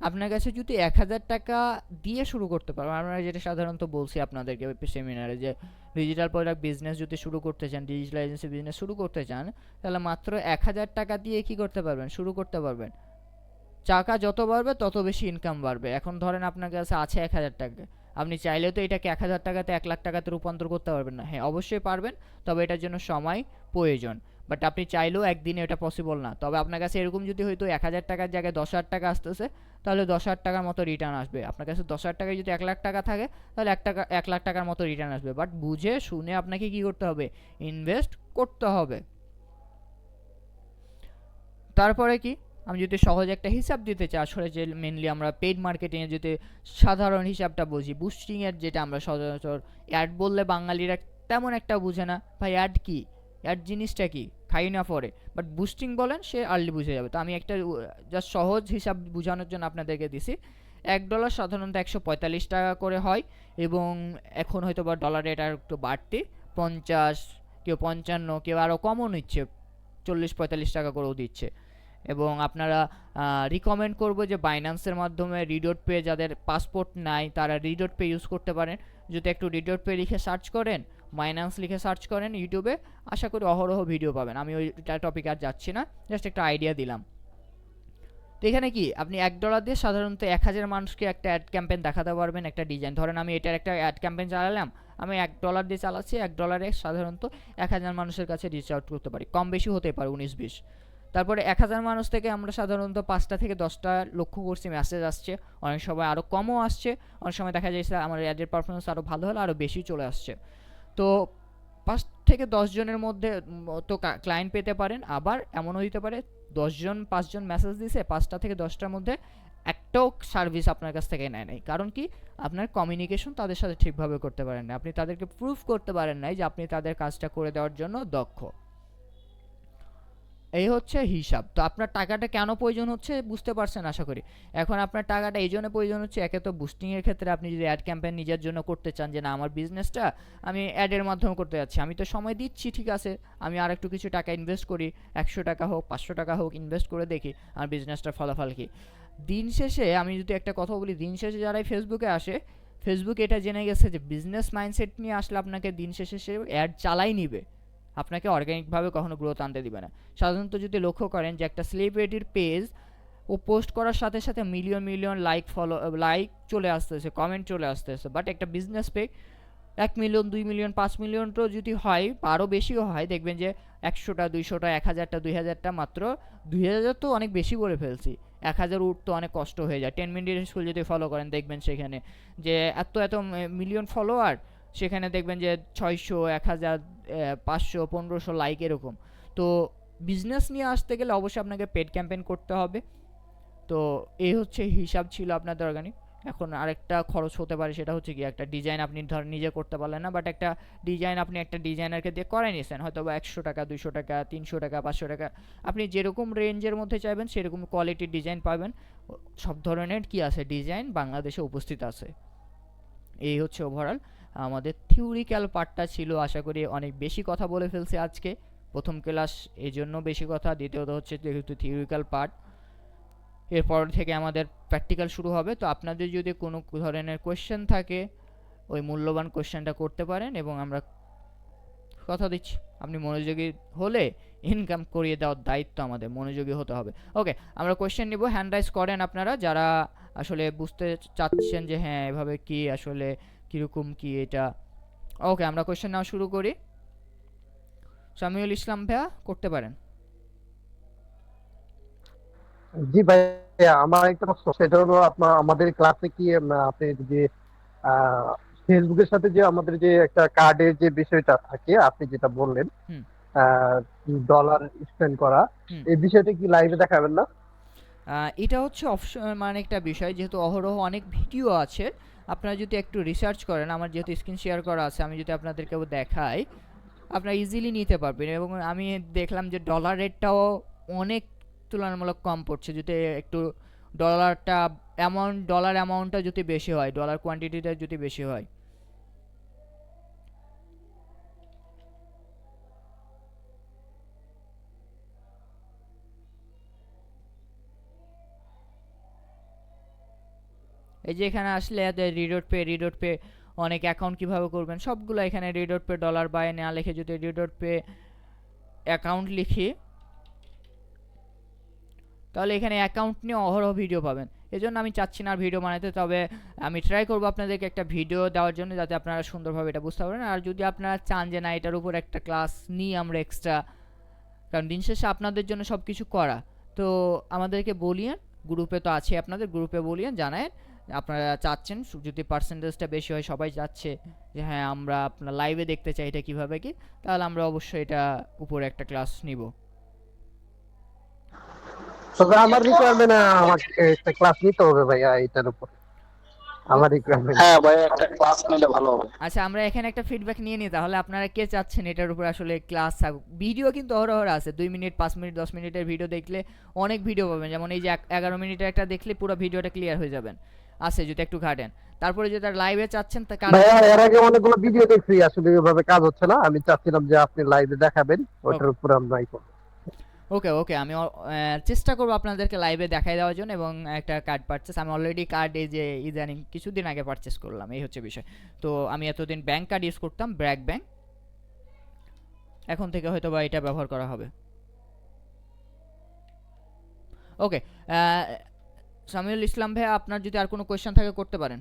আপনার কাছে যদি 1000 টাকা দিয়ে শুরু করতে পারো, আমরা যেটা সাধারণত বলছি আপনাদেরকে সেমিনারে, যে ডিজিটাল প্রোডাক্ট বিজনেস যদি শুরু করতে চান, ডিজিটাল এজেন্সি বিজনেস শুরু করতে চান, তাহলে মাত্র 1000 টাকা দিয়ে কি করতে পারবেন? শুরু করতে পারবেন। টাকা যত বাড়বে তত বেশি ইনকাম বাড়বে। এখন ধরেন আপনার কাছে আছে 1000 টাকা, আপনি চাইলেও তো এটাকে 1000 টাকাতে 1 লাখ টাকাতে রূপান্তর করতে পারবেন না। হ্যাঁ, অবশ্যই পারবেন, তবে এটার জন্য সময় প্রয়োজন। বাট আপনি চাইলেও একদিনে এটা পসিবল না। তবে আপনার কাছে এরকম যদি হয়তো 1000 টাকার জায়গায় 10,000 টাকা আসতেছে, তাহলে 10,000 টাকার মতো রিটার্ন আসবে। আপনার কাছে 10,000 টাকায় যদি 1 লাখ টাকা থাকে, তাহলে 1 লাখ টাকার মতো রিটার্ন আসবে। বাট বুঝে শুনে আপনাকে কি করতে হবে? ইনভেস্ট করতে হবে। তারপরে কি, আমি যদি সহজ একটা হিসাব দিতে চাই, আসলে যে মেনলি আমরা পেইড মার্কেটিংয়ে যদি সাধারণ হিসাবটা বুঝি, বুস্টিংয়ের যেটা আমরা সচরাচর অ্যাড বললে বাঙালিরা তেমন একটা বুঝে না, ভাই অ্যাড কি, অ্যাড জিনিসটা কি, খাই না পরে। বাট বুস্টিং বলেন, সে আর্লি বুঝে যাবে। তো আমি একটা জাস্ট সহজ হিসাব বোঝানোর জন্য আপনাদেরকে দিছি। $1 সাধারণত 145 টাকা করে হয়, এবং এখন হয়তো বা ডলার রেট আর একটু বাড়তি, 50, কেউ 55, কেউ আরও কমও নিচ্ছে, 40-45 টাকা করেও দিচ্ছে। এবং আপনারা রিকমেন্ড করব যে বাইন্যান্সের মাধ্যমে রিডট পে, যাদের পাসপোর্ট নাই তারা রিডট পে ইউজ করতে পারেন। যদি একটু রিডট পে লিখে সার্চ করেন, বাইন্যান্স লিখে সার্চ করেন ইউটিউবে, আশা করি অহরহ ভিডিও পাবেন। আমি ওইটা টপিক আর যাচ্ছি না, জাস্ট একটা আইডিয়া দিলাম। তো এখানে কি আপনি $1 দিয়ে সাধারণত 1000 মানুষকে একটা অ্যাড ক্যাম্পেইন দেখাতে পারবেন, একটা ডিজাইন। ধরেন আমি এটার একটা অ্যাড ক্যাম্পেইন চালালাম, আমি $1 দিয়ে চালাচ্ছি, $1 সাধারণত 1000 মানুষের কাছে রিচ আউট করতে পারি, কম বেশি হতে পারে 19-20। তারপরে 1000 মানুষ থেকে আমরা সাধারণত 5টা থেকে 10টা লক্ষ্য করছি মেসেজ আসছে, অনেক সময় আরও কমও আসছে, অনেক সময় দেখা যাচ্ছে আমার অ্যাডের পারফরমেন্স আরও ভালো হলে আরও বেশি চলে আসছে। তো 5 থেকে 10 জনের মধ্যে তো ক্লায়েন্ট পেতে পারেন। আবার এমনও হতে পারে 10 জন 5 জন মেসেজ দিছে, 5টা থেকে 10টার মধ্যে একটাও সার্ভিস আপনার কাছ থেকে নেয় নাই। কারণ কি, আপনার কমিউনিকেশন তাদের সাথে ঠিকভাবে করতে পারেন না, আপনি তাদেরকে প্রুফ করতে পারেন নাই যে আপনি তাদের কাজটা করে দেওয়ার জন্য দক্ষ। এই হচ্ছে হিসাব। তো আপনার টাকাটা কেন প্রয়োজন হচ্ছে বুঝতে পারছেন আশা করি। এখন আপনার টাকাটা এই জন্য প্রয়োজন হচ্ছে, একে তো বুস্টিংয়ের ক্ষেত্রে আপনি যদি অ্যাড ক্যাম্পেইন নিজের জন্য করতে চান, যে না আমার বিজনেসটা আমি অ্যাডের মাধ্যমে করতে যাচ্ছি, আমি তো সময় দিচ্ছি ঠিক আছে, আমি আর একটু কিছু টাকা ইনভেস্ট করি, 100 টাকা হোক 500 টাকা হোক, ইনভেস্ট করে দেখি আমার বিজনেসটার ফলাফল কী। দিন শেষে আমি যদি একটা কথা বলি, দিন শেষে যারাই ফেসবুকে আসে, ফেসবুক এটা জেনে গেছে যে বিজনেস মাইন্ডসেট নিয়ে আসলে আপনাকে দিন শেষে সে অ্যাড চালাই নিবে, আপনাকে অর্গানিকভাবে কখনো গ্রোথ আনতে দিবে না। সাধারণত যদি লক্ষ্য করেন যে একটা সেলিব্রিটির পেজ ও পোস্ট করার সাথে সাথে মিলিয়ন লাইক চলে আসতেছে, কমেন্ট চলে আসতেছে, বাট একটা বিজনেস পেজ 1 মিলিয়ন 2 মিলিয়ন 5 মিলিয়নটাও যদি হয় বা আরও বেশিও হয়, দেখবেন যে 100টা 200টা 1000টা 2000টা, মাত্র 2000 তো অনেক বেশি করে ফেলছি, 1000 উঠতে অনেক কষ্ট হয়ে যায়। 10 মিনিট স্কুল যদি ফলো করেন দেখবেন সেখানে যে এত এত মিলিয়ন ফলোয়ার, সেখানে দেখবেন যে 600 1000 500 1500 লাইক এরকম। তো বিজনেস নিয়ে আসতে গেলে অবশ্যই আপনাকে পেড ক্যাম্পেইন করতে হবে। তো এই হচ্ছে হিসাব ছিল আপনাদের অর্গানিক। এখন আরেকটা খরচ হতে পারে, সেটা হচ্ছে কি একটা ডিজাইন আপনি ধর নিজে করতে পারলেন না, বাট একটা ডিজাইন আপনি একটা ডিজাইনারকে দিয়ে করাই নিয়েছেন, হয়তো বা 100 টাকা 200 টাকা 300 টাকা 500 টাকা, আপনি যেরকম রেঞ্জের মধ্যে চাইবেন সেরকম কোয়ালিটির ডিজাইন পাবেন। সব ধরনের কি আছে ডিজাইন বাংলাদেশে উপস্থিত আছে। এই হচ্ছে ওভারঅল আমাদের থিওরিক্যাল পার্টটা ছিল। আশা করি অনেক বেশি কথা বলে ফেলছি আজকে, প্রথম ক্লাস এই জন্য বেশি কথা, দ্বিতীয়ত হচ্ছে যেহেতু থিওরিক্যাল পার্ট, এরপর থেকে আমাদের প্র্যাকটিক্যাল শুরু হবে। তো আপনাদের যদি কোনো ধরনের কোয়েশ্চেন থাকে ওই মূল্যবান কোয়েশ্চেনটা করতে পারেন, এবং আমরা কথা দিচ্ছি আপনি মনোযোগী হলে ইনকাম করিয়ে দেওয়ার দায়িত্ব আমাদের, মনোযোগী হতে হবে। ওকে, আমরা কোয়েশ্চেন নিব, হ্যান্ড রাইজ করেন আপনারা যারা আসলে বুঝতে চাচ্ছেন যে হ্যাঁ এভাবে কি আসলে কীরকম কি এটা। ওকে, আমরা কোয়েশ্চেন নেওয়া শুরু করি। সামিউল ইসলাম ভাইয়া করতে পারেন। জি ভাইয়া, আমার একটা প্রশ্ন, সেটা হলো আপনার আমাদের ক্লাসে কি আপনি যে ফেসবুকের সাথে যে আমাদের যে একটা কার্ডের যে বিষয়টা থাকে আপনি যেটা বললেন, হুম ডলার স্পেন্ড করা, হুম এই বিষয়টা কি লাইভে দেখাবেন না? এটা হচ্ছে অপশন, মানে একটা বিষয়, যেহেতু অহরহ অনেক ভিডিও আছে, আপনারা যদি একটু রিসার্চ করেন, আমার যেহেতু স্ক্রিন শেয়ার করা আছে, আমি যদি আপনাদেরকেও দেখাই আপনারা ইজিলি নিতে পারবেন। এবং আমি দেখলাম যে ডলার রেটটাও অনেক তুলনামূলক কম পড়ছে। যদি একটু ডলারটা ডলার অ্যামাউন্টটা যদি বেশি হয়, ডলার কোয়ান্টিটিটা যদি বেশি হয়, এই যে এখানে আসলে রিডট পে অনেক অ্যাকাউন্ট কিভাবে করবেন সবগুলো এখানে, রিডট পে ডলার বাই না লিখে যদি রিডট পে অ্যাকাউন্ট লিখি, তাহলে এখানে অ্যাকাউন্ট নিয়ে অহরহ ভিডিও পাবেন। এজন্য আমি চাচ্ছি না আর ভিডিও বানাতে, তবে আমি ট্রাই করবো আপনাদেরকে একটা ভিডিও দেওয়ার জন্য, যাতে আপনারা সুন্দরভাবে এটা বুঝতে পারেন। আর যদি আপনারা চান যে না এটার উপর একটা ক্লাস নিই আমরা এক্সট্রা, কারণ দিন শেষে আপনাদের জন্য সব কিছু করা, তো আমাদেরকে বলিয়েন, গ্রুপে তো আছে আপনাদের, গ্রুপে বলিয়েন, জানায়েন আপনারা চাচ্ছেন। যদি পার্সেন্টেজটা বেশি হয়, সবাই চাচ্ছে যে হ্যাঁ আমরা আপনার লাইভে দেখতে চাই এটা কীভাবে কি, তাহলে আমরা অবশ্যই এটা উপরে একটা ক্লাস নিব। তবে আমার রিকোয়ারমেন্ট আমাকে একটা ক্লাস নিতে হবে ভাইয়া এটার উপর, আমার রিকোয়ারমেন্ট। হ্যাঁ ভাইয়া, একটা ক্লাস নিলে ভালো হবে। আচ্ছা, আমরা এখানে একটা ফিডব্যাক নিয়ে নিই তাহলে, আপনারা কে চাচ্ছেন এটার উপর আসলে ক্লাস থাকুক। ভিডিও কিন্তু অহরহ আছে, 2 মিনিট 5 মিনিট 10 মিনিটের ভিডিও দেখলে অনেক ভিডিও পাবেন, যেমন এই যে 11 মিনিটের একটা দেখলে পুরো ভিডিওটা ক্লিয়ার হয়ে যাবেন, আছে যদি একটু ঘাটেন। তারপরে যদি লাইভে চাচ্ছেন তা ভাইয়া এর আগে অনেকগুলো ভিডিও দেখছি, আসলে এভাবে কাজ হচ্ছে না, আমি চাচ্ছিলাম যে আপনি লাইভে দেখাবেন, ওটার উপর আমরা করব। ওকে ওকে, আমি চেষ্টা করবো আপনাদেরকে লাইভে দেখাই দেওয়ার জন্য। এবং একটা কার্ড পারচেস, আমি অলরেডি কার্ড এই যে ইদানিং কিছুদিন আগে পারচেস করলাম, এই হচ্ছে বিষয়। তো আমি এতদিন ব্যাংক কার্ড ইউজ করতাম, ব্র্যাক ব্যাংক, এখন থেকে হয়তো বা এটা ব্যবহার করা হবে। ওকে, সামিউল ইসলাম ভাই, আপনার যদি আর কোনো কোয়েশ্চেন থাকে করতে পারেন।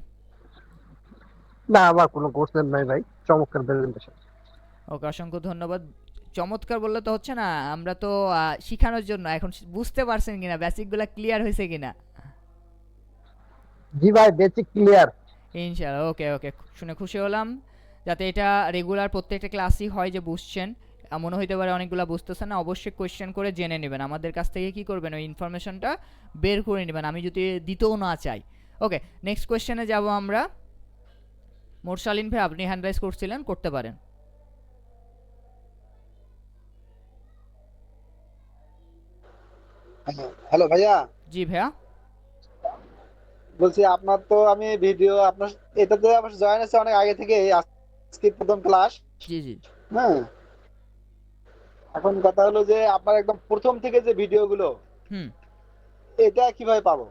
না, আমার কোনো কোশ্চেন নাই ভাই, চমৎকার প্রেজেন্টেশন। ওকে, অসংখ্য ধন্যবাদ। চমৎকার বললে তো হচ্ছে না, আমরা তো শিখানোর জন্য, এখন বুঝতে পারছেন কিনা, বেসিকগুলো ক্লিয়ার হয়েছে কিনা? জি ভাই, বেসিক ক্লিয়ার ইনশাআল্লাহ। ওকে ওকে, শুনে খুশি হলাম। যাতে এটা রেগুলার প্রত্যেকটা ক্লাসই হয় যে বুঝছেন, এমনও হইতে পারে অনেকগুলো বুঝতেছেন না, অবশ্যই কোয়েশ্চেন করে জেনে নেবেন, আমাদের কাছ থেকে কি করবেন ওই ইনফরমেশনটা বের করে নেবেন, আমি যদি দিতেও না চাই। ওকে, নেক্সট কোয়েশ্চেনে যাব আমরা। মোরসালিন ভাই, আপনি হ্যান্ড রাইজ করছিলেন, করতে পারেন। হ্যালো ভাইয়া, জি ভাইয়া। বলছি আপনার তো আমি ভিডিও আপনার এটাতে আমার জয়েন আছে অনেক আগে থেকে, আজকে প্রথম ক্লাস। জি জি। হ্যাঁ, এখন কথা হলো যে আপনার একদম প্রথম থেকে যে ভিডিওগুলো, হুম। এটা কিভাবে পাবো?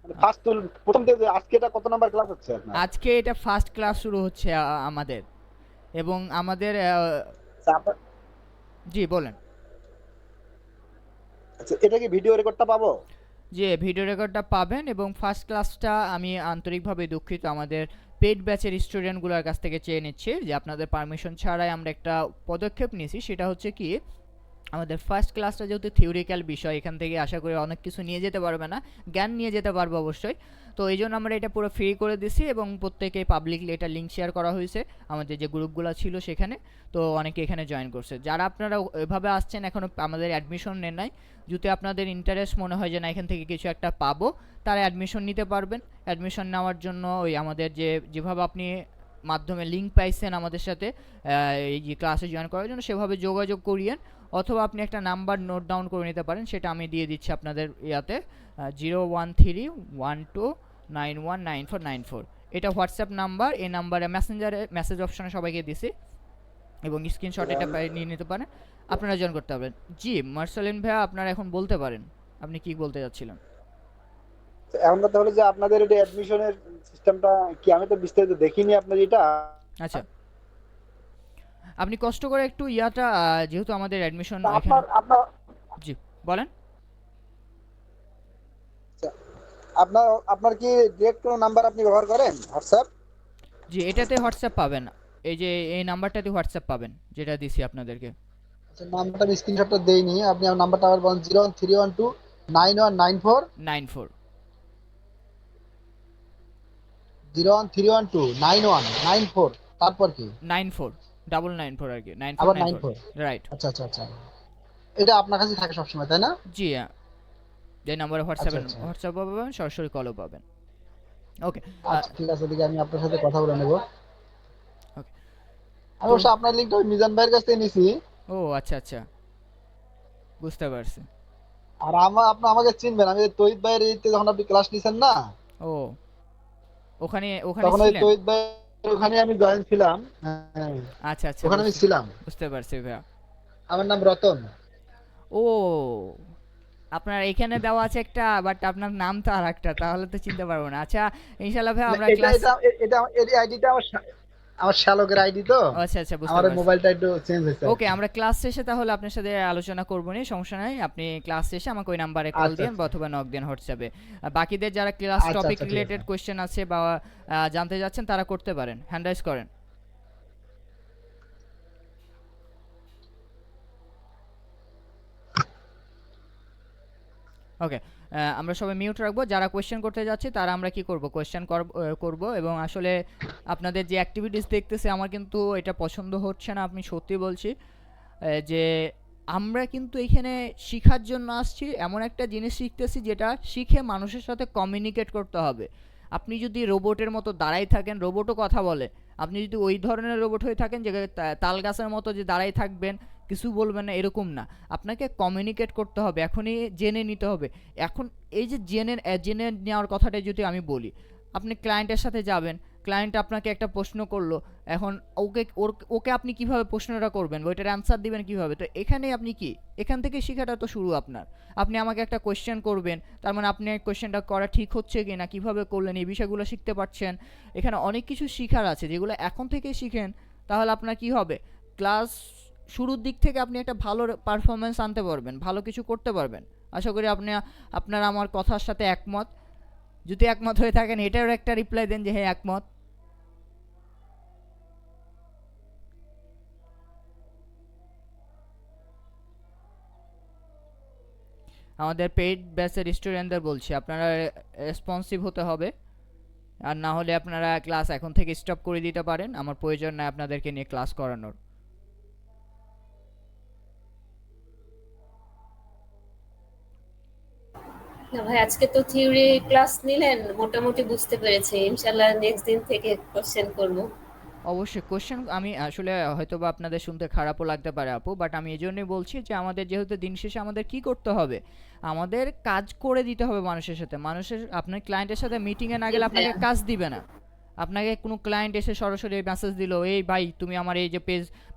মানে ফার্স্ট প্রথম থেকে আজকে এটা কত নাম্বার ক্লাস হচ্ছে আপনার? আজকে এটা ফার্স্ট ক্লাস শুরু হচ্ছে আমাদের, এবং আমাদের আচ্ছা, জি বলেন। আচ্ছা, এটা কি ভিডিও রেকর্ডটা পাবো? যে ভিডিও রেকর্ডটা পাবেন, এবং ফার্স্ট ক্লাসটা আমি আন্তরিকভাবে দুঃখিত আমাদের পেইড ব্যাচের স্টুডেন্টগুলোর কাছ থেকে চেয়ে নিচ্ছি যে আপনাদের পারমিশন ছাড়াই আমরা একটা পদক্ষেপ নিয়েছি, সেটা হচ্ছে কি আমাদের ফার্স্ট ক্লাসটা যেহেতু থিওরিক্যাল বিষয়, এখান থেকে আশা করি অনেক কিছু নিয়ে যেতে পারবে না, জ্ঞান নিয়ে যেতে পারবো অবশ্যই। তো এই জন্য আমরা এটা পুরো ফ্রি করে দিছি, এবং প্রত্যেকে পাবলিকলি এটা লিঙ্ক শেয়ার করা হয়েছে আমাদের যে গ্রুপগুলো ছিল সেখানে। তো অনেকে এখানে জয়েন করছে। যারা আপনারা এভাবে আসছেন এখনও আমাদের অ্যাডমিশন নেন নাই, যদি আপনাদের ইন্টারেস্ট মনে হয় যে না এখান থেকে কিছু একটা পাবো, তারা অ্যাডমিশন নিতে পারবেন। অ্যাডমিশন নেওয়ার জন্য ওই আমাদের যেভাবে আপনি মাধ্যমে লিঙ্ক পাইছেন আমাদের সাথে এই যে ক্লাসে জয়েন করার জন্য, সেভাবে যোগাযোগ করিয়েন। অথবা আপনি একটা নাম্বার নোট ডাউন করে নিতে পারেন, সেটা আমি দিয়ে দিচ্ছি আপনাদের ইয়াতে 01312919494। এটা হোয়াটসঅ্যাপ নাম্বার, এই নাম্বারে মেসেঞ্জারে মেসেজ অপশনে সবাইকে দিছি, এবং স্ক্রিনশট এটা নিয়ে নিতে পারেন, আপনারা জয়েন করতে পারবেন। জি মার্শালিন ভাইয়া, আপনারা এখন বলতে পারেন আপনি কি বলতে যাচ্ছিলেন। তো এখন কথা হলো যে আপনাদের এটা অ্যাডমিশনের সিস্টেমটা কি, আমি তো বিস্তারিত দেখিনি আপনার এটা। আচ্ছা, আপনি কষ্ট করে একটু ইয়াটা যেহেতু আমাদের অ্যাডমিশন তা এখানে। আপনার আপনার জি বলেন। আপনার আপনার কি ডিরেক্ট কোনো নাম্বার আপনি ব্যবহার করেন হোয়াটসঅ্যাপ? জি এটাতে হোয়াটসঅ্যাপ পাবেন, এই যে এই নাম্বারটাতে হোয়াটসঅ্যাপ পাবেন যেটা দিছি আপনাদেরকে। আচ্ছা, নাম্বারটা আমি স্ক্রিনশটটা দেইনি, আপনি আমার নাম্বারটা আবার বলেন। 013129194 94 013129194, তারপর কি? 94 ডাবল 94 আর কি, আবার 94 94। রাইট। আচ্ছা আচ্ছা আচ্ছা, এটা আপনার কাছে থাকে সবসময় তাই না? জি যে নাম্বারে আচ্ছা আচ্ছা হোয়াটসঅ্যাপ পাবেন, সরাসরি কলও পাবেন। ওকে আচ্ছা, ঠিক আছে, দেখি আমি আপনার সাথে কথা বলে নেব। ওকে। আমি অবশ্য আপনার লিঙ্কটা ওই মিজান ভাইয়ের কাছ থেকে নিছি। ও আচ্ছা আচ্ছা, বুঝতে পারছি। আর আপনি আমাকে চিনবেন, আমি ওই তৌহিদ ভাইয়ের ইতে যখন আপনি ক্লাস নিছেন না, ও ওখানে ওখানে তখন ওই ছিলেন। তৌহিদ ভাইয়ের ওখানে আমি জয়েন ছিলাম। হ্যাঁ, আচ্ছা আচ্ছা, ওখানে আমি ছিলাম। বুঝতে পারছি ভাইয়া। আমার নাম রতন। ও আপনার এখানে দেওয়া আছে একটা, বাট আপনার নাম তো আর একটা, তাহলে তো চিনতে পারবো না। আচ্ছা ইনশাআল্লাহ ভাই আমরা এটা ক্লাস। এটা এটা এই আইডিটা আমার শ্যালকের আইডি তো। আচ্ছা আচ্ছা, বুঝতে আমার পারছি। মোবাইলটা একটু চেঞ্জ হয়েছে। ওকে, আমরা ক্লাস শেষে তাহলে আপনার সাথে আলোচনা করবো নি, সমস্যা নাই। আপনি ক্লাস শেষে আমাকে ওই নাম্বারে কল আচ্ছা দিন আচ্ছা অথবা নক দিন হোয়াটসঅ্যাপে। বাকিদের যারা ক্লাস আচ্ছা টপিক আচ্ছা, ঠিক রিলেটেড আছে। কোশ্চেন আছে বা জানতে যাচ্ছেন তারা করতে পারেন, হ্যান্ড রাইজ করেন। ওকে, আমরা সবাই মিউট রাখবো। যারা কোয়েশ্চেন করতে যাচ্ছে তারা আমরা কি করব, কোয়েশ্চেন করব। এবং আসলে আপনাদের যে অ্যাক্টিভিটিস দেখতেছি আমার কিন্তু এটা পছন্দ হচ্ছে না, আমি সত্যি বলছি। যে আমরা কিন্তু এখানে শিখার জন্য আসছি, এমন একটা জিনিস শিখতেছি যেটা শিখে মানুষের সাথে কমিউনিকেট করতে হবে। আপনি যদি রোবটের মতো দাঁড়াই থাকেন, রোবটও কথা বলে। আপনি যদি ওই ধরনের রোবট হয়ে থাকেন যে তাল গাছের মতো যে দাঁড়াই থাকবেন, কিছু বলবেন না, এরকম না। আপনাকে কমিউনিকেট করতে হবে, এখনই জেনে নিতে হবে। এখন এই যে জেনে নেওয়ার কথাটা যদি আমি বলি, আপনি ক্লায়েন্টের সাথে যাবেন, ক্লায়েন্ট আপনাকে একটা প্রশ্ন করলো, এখন ওকে আপনি কিভাবে প্রশ্নটা করবেন, ওইটার অ্যান্সার দিবেন কিভাবে? তো এখানে আপনি কি, এখান থেকে শেখাটা তো শুরু আপনার। আপনি আমাকে একটা কোয়েশ্চেন করবেন, তার মানে আপনি কোয়েশ্চেনটা করা ঠিক হচ্ছে কি না, কীভাবে করলেন, এই বিষয়গুলো শিখতে পারছেন। এখানে অনেক কিছু শেখার আছে, যেগুলো এখন থেকে শিখেন তাহলে আপনার কি হবে, ক্লাস শুরুর দিক থেকে আপনি একটা ভালো পারফরমেন্স আনতে পারবেন, ভালো কিছু করতে পারবেন। আশা করি আপনার আমার কথার সাথে একমত। যদি একমত হয়ে থাকেন এটার একটা রিপ্লাই দেন যে হ্যাঁ একমত। আমাদের পেইড ব্যাচের স্টুডেন্টদের বলছি আপনারা রেসপন্সিভ হতে হবে, আর না হলে আপনারা ক্লাস এখন থেকে স্টপ করে দিতে পারেন, আমার প্রয়োজন নাই আপনাদেরকে নিয়ে ক্লাস করানোর। না ভাই, আজকে তো থিওরি ক্লাস নিলেন, মোটামুটি বুঝতে পেরেছি। ইনশাআল্লাহ নেক্সট দিন থেকে কোশ্চেন করব। অবশ্যই কোশ্চেন, আমি আসলে হয়তোবা আপনাদের শুনতে খারাপও লাগতে পারে আপু, বাট আমি এই জন্যই বলছি যে আমাদের যেহেতু দিন শেষে আমাদের কি করতে হবে, আমাদের কাজ করে দিতে হবে মানুষের সাথে। আপনার ক্লায়েন্টের সাথে মিটিংয়ে না গেলে আপনাকে কাজ দিবে না। আপনাকে কোনো ক্লায়েন্ট এসে সরাসরি মেসেজ দিল, এই ভাই তুমি আমার এই যে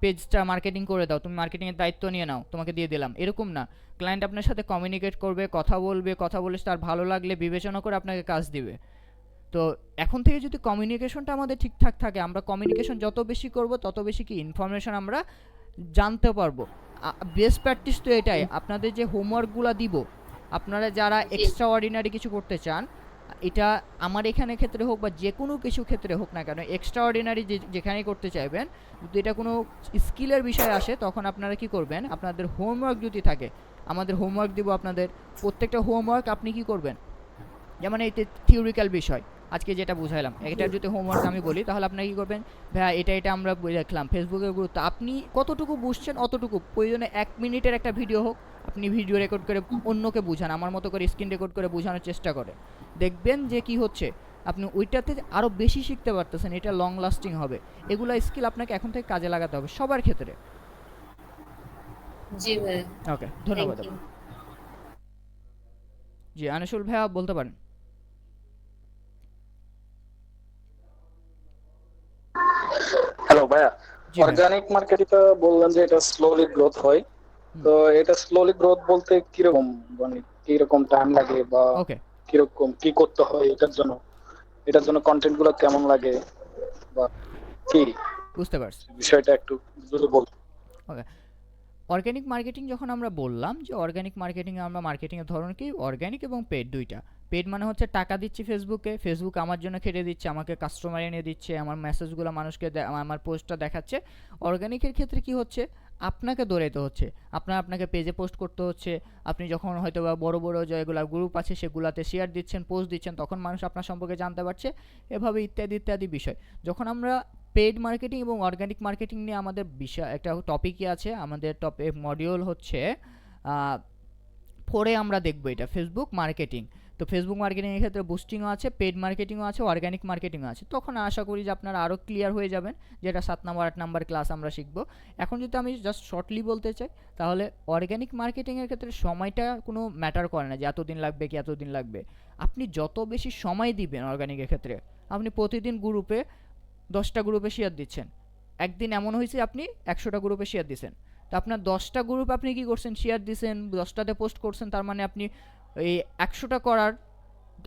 পেজটা মার্কেটিং করে দাও, তুমি মার্কেটিংয়ের দায়িত্ব নিয়ে নাও, তোমাকে দিয়ে দিলাম, এরকম না। ক্লায়েন্ট আপনার সাথে কমিউনিকেট করবে, কথা বলবে, কথা বলে তার ভালো লাগলে বিবেচনা করে আপনাকে কাজ দিবে। তো এখন থেকে যদি কমিউনিকেশনটা আমাদের ঠিকঠাক থাকে, আমরা কমিউনিকেশন যত বেশি করব তত বেশি কি ইনফরমেশন আমরা জানতে পারবো। বেস্ট প্র্যাকটিস তো এটাই, আপনাদের যে হোমওয়ার্কগুলো দিব, আপনারা যারা এক্সট্রা অর্ডিনারি কিছু করতে চান, এটা আমার এখানে ক্ষেত্রে হোক বা যে কোনো কিছু ক্ষেত্রে হোক না কেন, এক্সট্রা অর্ডিনারি যেখানেই করতে চাইবেন, যদি এটা কোনো স্কিলের বিষয় আসে তখন আপনারা কি করবেন, আপনাদের হোমওয়ার্ক যদি থাকে, আমাদের হোমওয়ার্ক দিব আপনাদের। প্রত্যেকটা হোমওয়ার্ক আপনি কি করবেন, যেমন এই থিওরিক্যাল বিষয় আজকে যেটা বুঝাইলাম, এটার যদি হোমওয়ার্ক আমি বলি তাহলে আপনারা কী করবেন, ভাইয়া এটা আমরা দেখলাম ফেসবুকের গুরুত্ব, আপনি কতটুকু বুঝছেন অতটুকু, প্রয়োজনে 1 মিনিটের একটা ভিডিও হোক, আপনি ভিডিও রেকর্ড করে অন্যকে বুঝান, আমার মতো করে স্ক্রিন রেকর্ড করে বোঝানোর চেষ্টা করে, দেখবেন যে কি হচ্ছে, আপনি ওইটাতে আরও বেশি শিখতে পারতেছেন, এটা লং লাস্টিং হবে। এগুলো স্কিল আপনাকে এখন থেকে কাজে লাগাতে হবে সবার ক্ষেত্রে। জি ভাই, ওকে, ধন্যবাদ। Thank you. জি আনিসুল ভাইয়া বলতে পারেন। হ্যালো ভাইয়া, জি ভাই। অর্গানিক মার্কেটে তো বললেন যে এটা স্লোলি গ্রোথ হয়, তো এটা স্লোলি গ্রোথ বলতে কিরকম, মানে কিরকম টাইম লাগে বা ওকে, কিরকম কি করতে হয় এটার জন্য কন্টেন্ট গুলো কেমন লাগে বা কি বুঝতে পারছি। বিষয়টা একটু যদি বলতেন। ওকে, অর্গানিক মার্কেটিং যখন আমরা বললাম যে অর্গানিক মার্কেটিংয়ে আমরা মার্কেটিংয়ের ধরন কি, অর্গানিক এবং পেড দুইটা। পেড মানে হচ্ছে টাকা দিচ্ছি ফেসবুকে, ফেসবুক আমার জন্য খেটে দিচ্ছে, আমাকে কাস্টমার এনে দিচ্ছে, আমার মেসেজগুলো মানুষকে আমার পোস্টটা দেখাচ্ছে। অর্গানিকের ক্ষেত্রে কি হচ্ছে, আপনাকে দৌড়াইতে হচ্ছে, আপনাকে পেজে পোস্ট করতে হচ্ছে, আপনি যখন হয়তো বা বড় বড় যেগুলো গ্রুপ আছে সেগুলোতে শেয়ার দিচ্ছেন, পোস্ট দিচ্ছেন, তখন মানুষ আপনার সম্পর্কে জানতে পারছে, এভাবে ইত্যাদি ইত্যাদি বিষয়। যখন আমরা পেড মার্কেটিং এবং অর্গানিক মার্কেটিং নিয়ে আমাদের বিষয় একটা টপিকই আছে, আমাদের টপিক মডিউল হচ্ছে 4-এ আমরা দেখবো এটা ফেসবুক মার্কেটিং। তো ফেসবুক মার্কেটিংয়ের ক্ষেত্রে বুস্টিংও আছে, পেড মার্কেটিংও আছে, অর্গানিক মার্কেটিংও আছে। তখন আশা করি যে আপনারা আরও ক্লিয়ার হয়ে যাবেন, যেটা 7 নম্বর 8 নম্বর ক্লাস আমরা শিখবো। এখন যদি আমি জাস্ট শর্টলি বলতে চাই, তাহলে অর্গানিক মার্কেটিংয়ের ক্ষেত্রে সময়টা কোনো ম্যাটার করে না যে এতদিন লাগবে কি এতদিন লাগবে। আপনি যত বেশি সময় দিবেন অর্গানিকের ক্ষেত্রে, আপনি প্রতিদিন গ্রুপে 10টা গ্রুপে শেয়ার দিচ্ছেন, একদিন এমন হয়েছে আপনি 100টা গ্রুপে শেয়ার দিচ্ছেন, তো আপনার 10টা গ্রুপ আপনি কি করছেন, শেয়ার দিচ্ছেন, 10টাতে পোস্ট করছেন, তার মানে আপনি এই 100টা করার,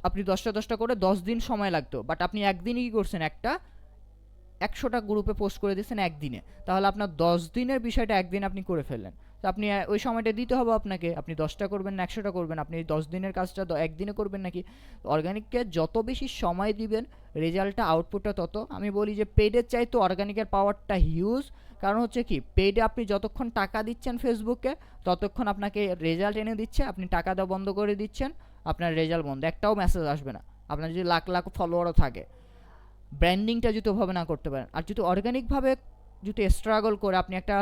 আপনি 10টা করে 10 দিন সময় লাগতো, বাট আপনি একদিনই কি করছেন, 100টা গ্রুপে পোস্ট করে দিচ্ছেন একদিনে, তাহলে আপনার 10 দিনের বিষয়টা একদিন আপনি করে ফেললেন। তো আপনি ওই সময়টা দিতে হবে আপনাকে, আপনি 10টা করবেন না 100টা করবেন, আপনি 10 দিনের কাজটা একদিনে করবেন নাকি। অর্গানিককে যত বেশি সময় দিবেন, রেজাল্টটা আউটপুটটা তত, আমি বলি যে পেডের চাইতে অর্গানিকের পাওয়ারটা হিউজ। কারণ হচ্ছে কি, পেডে আপনি যতক্ষণ টাকা দিচ্ছেন ফেসবুককে, ততক্ষণ আপনাকে রেজাল্ট এনে দিচ্ছে, আপনি টাকা দেওয়া বন্ধ করে দিচ্ছেন, আপনার রেজাল্ট বন্ধ, একটাও মেসেজ আসবে না। আপনার যদি লাখ লাখ ফলোয়ারও থাকে, ব্র্যান্ডিংটা যদি ওভাবে না করতে পারেন, আর যদি অর্গানিকভাবে যদি স্ট্রাগল করে আপনি একটা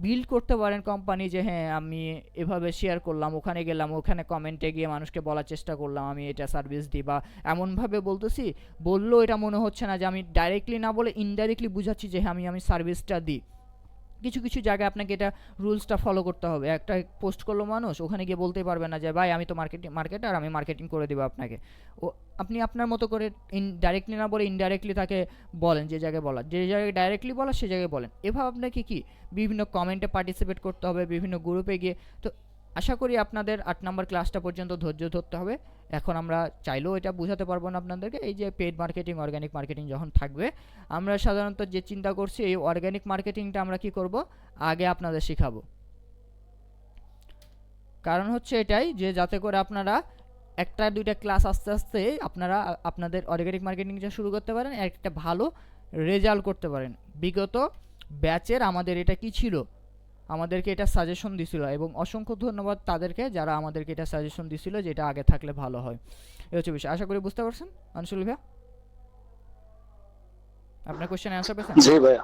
বিল্ড করতে পারেন কোম্পানি, যে হ্যাঁ আমি এভাবে শেয়ার করলাম, ওখানে গেলাম, ওখানে কমেন্টে গিয়ে মানুষকে বলার চেষ্টা করলাম আমি এটা সার্ভিস দিই, বা এমনভাবে বলতেছি, বললেও এটা মনে হচ্ছে না যে আমি ডাইরেক্টলি না বলে ইনডাইরেক্টলি বুঝাচ্ছি যে হ্যাঁ আমি সার্ভিসটা দিই। কিছু কিছু জায়গায় আপনাকে এটা রুলসটা ফলো করতে হবে। একটা পোস্ট করলো মানুষ, ওখানে গিয়ে বলতে পারবে না যে ভাই আমি তো মার্কেটার, আমি মার্কেটিং করে দেবো আপনাকে। ও আপনি আপনার মতো করে ডাইরেক্টলি না বলে ইনডাইরেক্টলি তাকে বলেন, যে জায়গায় বলার, যে জায়গায় ডাইরেক্টলি বলার সে জায়গায় বলেন। এভাবে আপনাকে কি বিভিন্ন কমেন্টে পার্টিসিপেট করতে হবে, বিভিন্ন গ্রুপে গিয়ে। তো আশা করি আপনাদের 8 নম্বর ক্লাসটা পর্যন্ত ধৈর্য ধরতে হবে। এখন আমরা চাইলেও এটা বোঝাতে পারবো না আপনাদেরকে, এই যে পেড মার্কেটিং অর্গানিক মার্কেটিং যখন থাকবে, আমরা সাধারণত যে চিন্তা করছি এই অর্গানিক মার্কেটিংটা আমরা কি করব, আগে আপনাদের শেখাবো। কারণ হচ্ছে এটাই যে যাতে করে আপনারা একটা দুইটা ক্লাস আস্তে আস্তে আপনারা আপনাদের অর্গানিক মার্কেটিংটা শুরু করতে পারেন, একটা ভালো রেজাল্ট করতে পারেন। বিগত ব্যাচের আমাদের এটা কি ছিল, আমাদেরকে এটা সাজেশন দিছিল, এবং অসংখ্য ধন্যবাদ তাদেরকে যারা আমাদেরকে এটা সাজেশন দিছিল যে এটা আগে থাকলে ভালো হয়। এই হচ্ছে বিষয়। আশা করি বুঝতে পারছেন আনসুল ভাইয়া, আপনার কোশ্চেন অ্যান্সার পেয়েছেন? জি ভাইয়া,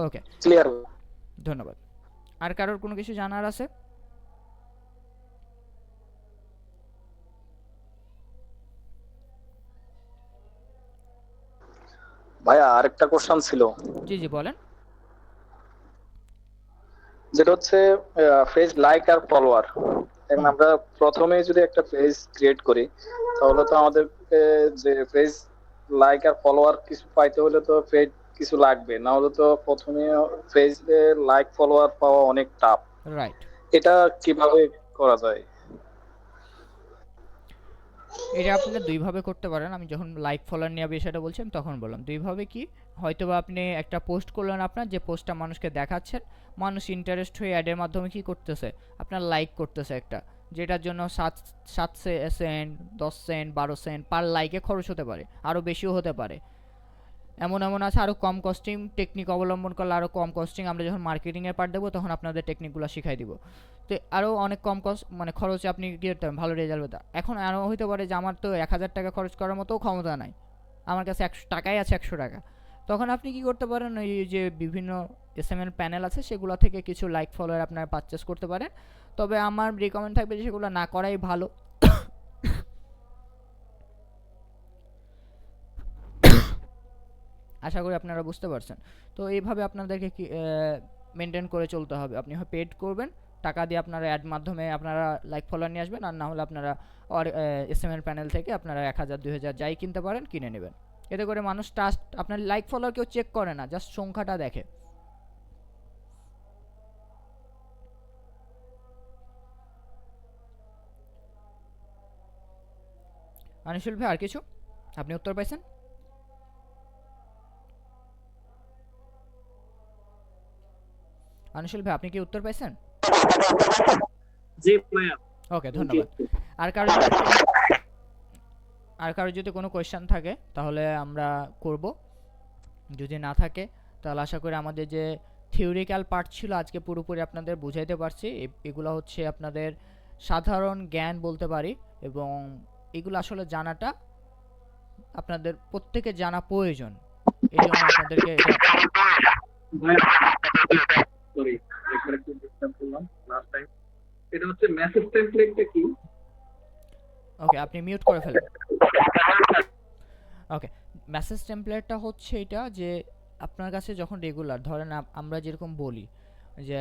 ওকে, ক্লিয়ার। ধন্যবাদ। আর কারোর কোনো কিছু জানার আছে? ভাইয়া আরেকটা কোশ্চেন ছিল, জি জি বলেন। যেটা হচ্ছে পেজ লাইক আর ফলোয়ার। এখন আমরা প্রথমে যদি একটা পেজ ক্রিয়েট করি, তাহলে তো আমাদের যে পেজ লাইক আর ফলোয়ার কিছু পাইতে হলে তো পেজ কিছু লাগবে, না হলে তো প্রথমে পেজে লাইক ফলোয়ার পাওয়া অনেক টাফ। রাইট, এটা কিভাবে করা যায়? এটা আপনি দুইভাবে করতে পারেন। আমি যখন লাইক ফলোয়ার নিয়ে বিষয়টা বলছি আমি তখন বললাম দুইভাবে কি, হয়তোবা আপনি একটা পোস্ট করলেন, আপনার যে পোস্টটা মানুষকে দেখাচ্ছেন, মানুষ ইন্টারেস্ট হয়ে অ্যাডের মাধ্যমে কি করতেছে, আপনার লাইক করতেছে একটা, যেটার জন্য 7 সেন্ট, 10 সেন্ট, 12 সেন্ট পার লাইকে খরচ হতে পারে, আরও বেশিও হতে পারে। এমন আছে আরও কম কস্টিং টেকনিক অবলম্বন করলে আরও কম কস্টিং, আমরা যখন মার্কেটিংয়ের পার্ট দেবো তখন আপনাদের টেকনিকগুলো শিখাই দিব। তো আরও অনেক কম মানে খরচে আপনি কি করতে পারেন, ভালো রেজাল্ট পেতে। এখন আরও হতে পারে যে আমার তো 1000 টাকা খরচ করার মতো ক্ষমতা নাই, আমার কাছে 100 টাকাই আছে, 100 টাকা। তখন আপনি কি করতে পারেন, ওই যে বিভিন্ন এসএমএল প্যানেল আছে সেগুলো থেকে কিছু লাইক ফলোয়ার আপনার পারচেস করতে পারেন। তবে আমার রিকমেন্ড থাকবে যে সেগুলো না করাই ভালো। আশা করি আপনারা বুঝতে পারছেন। তো এইভাবে আপনাদেরকে কি মেনটেন করে চলতে হবে। আপনি হয় পেড করবেন, টাকা দিয়ে আপনারা অ্যাড মাধ্যমে আপনারা লাইক ফলোয়ার নিয়ে আসবেন, আর না হলে আপনারা এসএমএল প্যানেল থেকে আপনারা 1000 2000 যাই কিনতে পারেন কিনে নেবেন। এতে করে মানুষ ট্রাস্ট, আপনার লাইক ফলোয়ার কেউ চেক করে না, জাস্ট সংখ্যাটা দেখে। আনিসুল ভাই আর কিছু আপনি উত্তর পাইছেন? আনিসুল ভাই আপনি কি উত্তর পাইছেন? জি ভাইয়া। ওকে, ধন্যবাদ। আর কারো যদি কোনো কোয়েশ্চেন থাকে তাহলে আমরা করব, যদি না থাকে তাহলে আশা করি আমাদের যে থিওরিক্যাল পার্ট ছিল আজকে পুরোপুরি আপনাদের বুঝাইতে পারছি। এগুলো হচ্ছে আপনাদের সাধারণ জ্ঞান বলতে পারি, এবং এগুলো আসলে জানাটা আপনাদের প্রত্যেকের জানা প্রয়োজন। এই জন্য আপনাদেরকে সরি, একবার একটু ডিসটার্ব করলাম লাস্ট টাইম। এটা হচ্ছে মেসেজ টেমপ্লেটটা কি? ওকে, আপনি মিউট করে ফেলেন। ওকে, মেসেজ টেমপ্লেটটা হচ্ছে এটা যে আপনার কাছে যখন রেগুলার ধরেন আমরা যেরকম বলি যে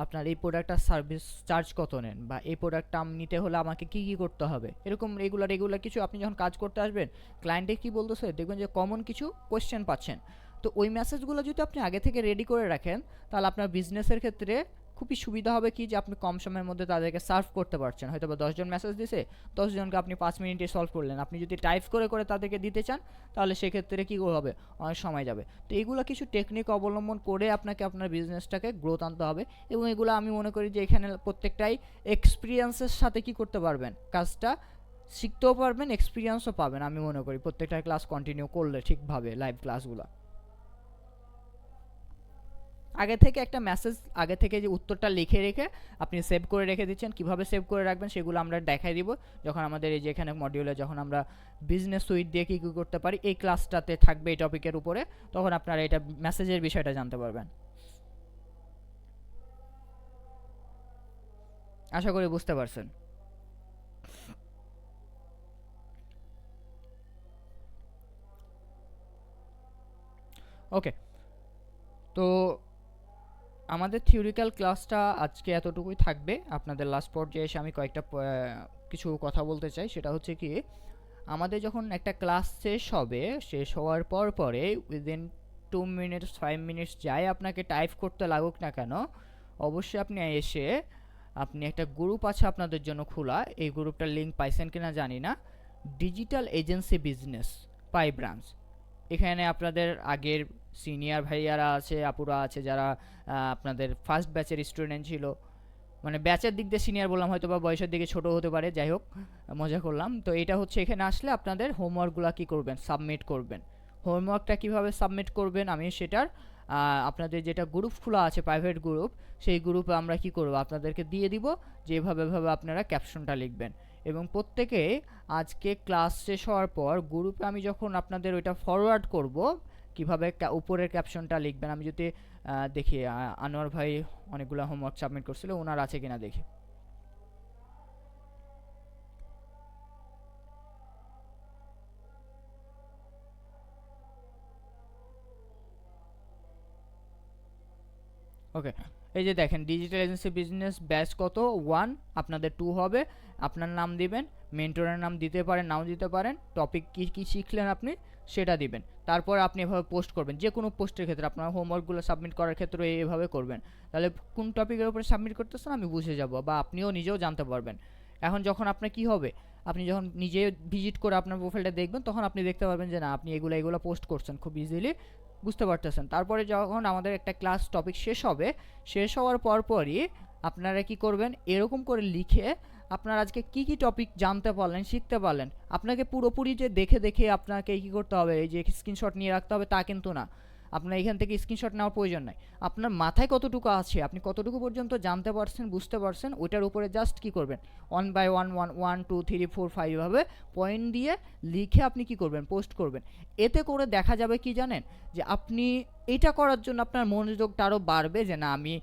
আপনার এই প্রোডাক্টটার সার্ভিস চার্জ কত নেন, বা এই প্রোডাক্টটা আমি নিতে হলে আমাকে কি কি করতে হবে, এরকম রেগুলার কিছু আপনি যখন কাজ করতে আসবেন ক্লায়েন্টে কি বলতেছে দেখবেন যে কমন কিছু কোয়েশ্চেন পাচ্ছেন। তো ওই মেসেজগুলো যদি আপনি আগে থেকে রেডি করে রাখেন তাহলে আপনার বিজনেসের ক্ষেত্রে খুবই সুবিধা হবে কি যে আপনি কম সময়ের মধ্যে তাদেরকে সার্ভ করতে পারছেন। হয়তো বা 10 জন মেসেজ দিছে, 10 জনকে আপনি 5 মিনিটে সলভ করলেন। আপনি যদি টাইপ করে তাদেরকে দিতে চান তাহলে সেক্ষেত্রে কী হবে, অনেক সময় যাবে। তো এইগুলো কিছু টেকনিক অবলম্বন করে আপনাকে আপনার বিজনেসটাকে গ্রোথ আনতে হবে, এবং এগুলো আমি মনে করি যে এখানে প্রত্যেকটাই এক্সপিরিয়েন্সের সাথে কি করতে পারবেন, কাজটা শিখতেও পারবেন, এক্সপিরিয়েন্সও পাবেন। আমি মনে করি প্রত্যেকটা ক্লাস কন্টিনিউ করলে ঠিকভাবে লাইভ ক্লাসগুলো আগে থেকে একটা মেসেজ আগে থেকে যে উত্তরটা লিখে রেখে আপনি সেভ করে রেখে দিচ্ছেন। কিভাবে সেভ করে রাখবেন সেগুলো আমরা দেখাই দিব যখন আমাদের এই যে এখানে মডিউলে যখন আমরা বিজনেস সুইট দিয়ে কী কী করতে পারি এই ক্লাসটাতে থাকবে এই টপিকের উপরে, তখন আপনারা এটা মেসেজের বিষয়টা জানতে পারবেন। আশা করি বুঝতে পারছেন। ওকে, তো আমাদের থিওরিক্যাল ক্লাসটা আজকে এতটুকুই থাকবে। আপনাদের লাস্ট পর্যায়ে এসে আমি কয়েকটা কিছু কথা বলতে চাই। সেটা হচ্ছে কি, আমাদের যখন একটা ক্লাস শেষ হওয়ার পরে উইদিন 2 মিনিটস 5 মিনিটস যাই আপনাকে টাইপ করতে লাগুক না কেন, অবশ্যই আপনি এসে আপনি একটা গ্রুপ আছে আপনাদের জন্য খোলা, এই গ্রুপটার লিঙ্ক পাইছেন কিনা জানি না, ডিজিটাল এজেন্সি বিজনেস পাই ব্রাঞ্চ। এখানে আপনাদের আগের সিনিয়র ভাইয়ারা আছে, আপুরা আছে যারা আপনাদের ফার্স্ট ব্যাচের স্টুডেন্ট ছিল, মানে ব্যাচের দিক দিয়ে সিনিয়র বললাম, হয়তো বা বয়সের দিকে ছোট হতে পারে, যাই হোক মজা করলাম। তো এটা হচ্ছে এখানে আসলে আপনাদের হোমওয়ার্কগুলো কী করবেন, সাবমিট করবেন। হোমওয়ার্কটা কীভাবে সাবমিট করবেন আমি সেটার আপনাদের যেটা গ্রুপ খোলা আছে প্রাইভেট গ্রুপ, সেই গ্রুপে আমরা কি করব আপনাদেরকে দিয়ে দিব, যেভাবে আপনারা ক্যাপশনটা লিখবেন। এবং প্রত্যেকে আজকে ক্লাস শেষ হওয়ার পর গ্রুপে আমি যখন আপনাদের ওইটা ফরওয়ার্ড করব কিভাবে উপরের ক্যাপশনটা লিখবেন, আমি যদি দেখি আনোয়ার ভাই অনেকগুলো হোমওয়ার্ক সাবমিট করছিল, ওনার আছে কিনা দেখি। ওকে, এই যে দেখেন ডিজিটাল এজেন্সি বিজনেস ব্যাচ কত 1, আপনাদের 2 হবে। আপনার নাম দিবেন, মেন্টরের নাম দিতে পারেন, নাও দিতে পারেন, টপিক কি শিখলেন আপনি সেটা দিবেন। তারপর আপনি এভাবে পোস্ট করবেন, যে কোনো পোস্টের ক্ষেত্রে আপনার হোমওয়ার্কগুলো সাবমিট করার ক্ষেত্রে এইভাবে করবেন। তাহলে কোন টপিকের উপরে সাবমিট করতেছেন আমি বুঝে যাব, বা আপনিও নিজেও জানতে পারবেন। এখন যখন আপনার কি হবে, আপনি যখন নিজে ভিজিট করে আপনার প্রোফাইলটা দেখবেন তখন আপনি দেখতে পারবেন যে না আপনি এগুলো পোস্ট করছেন খুব ইজিলি, বুঝতে পারতেছেন। তারপরে যখন আমাদের একটা ক্লাস টপিক শেষ হবে, শেষ হওয়ার পরপরই আপনারা কি করবেন, এরকম করে লিখে আপনারা আজকে কি কি টপিক জানতে পারলেন, শিখতে পারলেন। আপনাকে পুরোপুরি যে দেখে দেখে আপনাকে কি করতে হবে, এই যে স্ক্রিনশট নিয়ে রাখতে হবে তা কিন্তু না। আপনার এখান থেকে স্ক্রিনশট নেওয়ার প্রয়োজন নাই। আপনার মাথায় কতটুকু আছে, আপনি কতটুকু পর্যন্ত জানতে পারছেন, বুঝতে পারছেন, ওইটার উপরে জাস্ট কি করবেন, 1 বাই 1 1 1 2 3 4 5 এভাবে পয়েন্ট দিয়ে লিখে আপনি কি করবেন, পোস্ট করবেন। এতে করে দেখা যাবে কি জানেন, যে আপনি এটা করার জন্য আপনার মনোযোগটা আরও বাড়বে, যে না আমি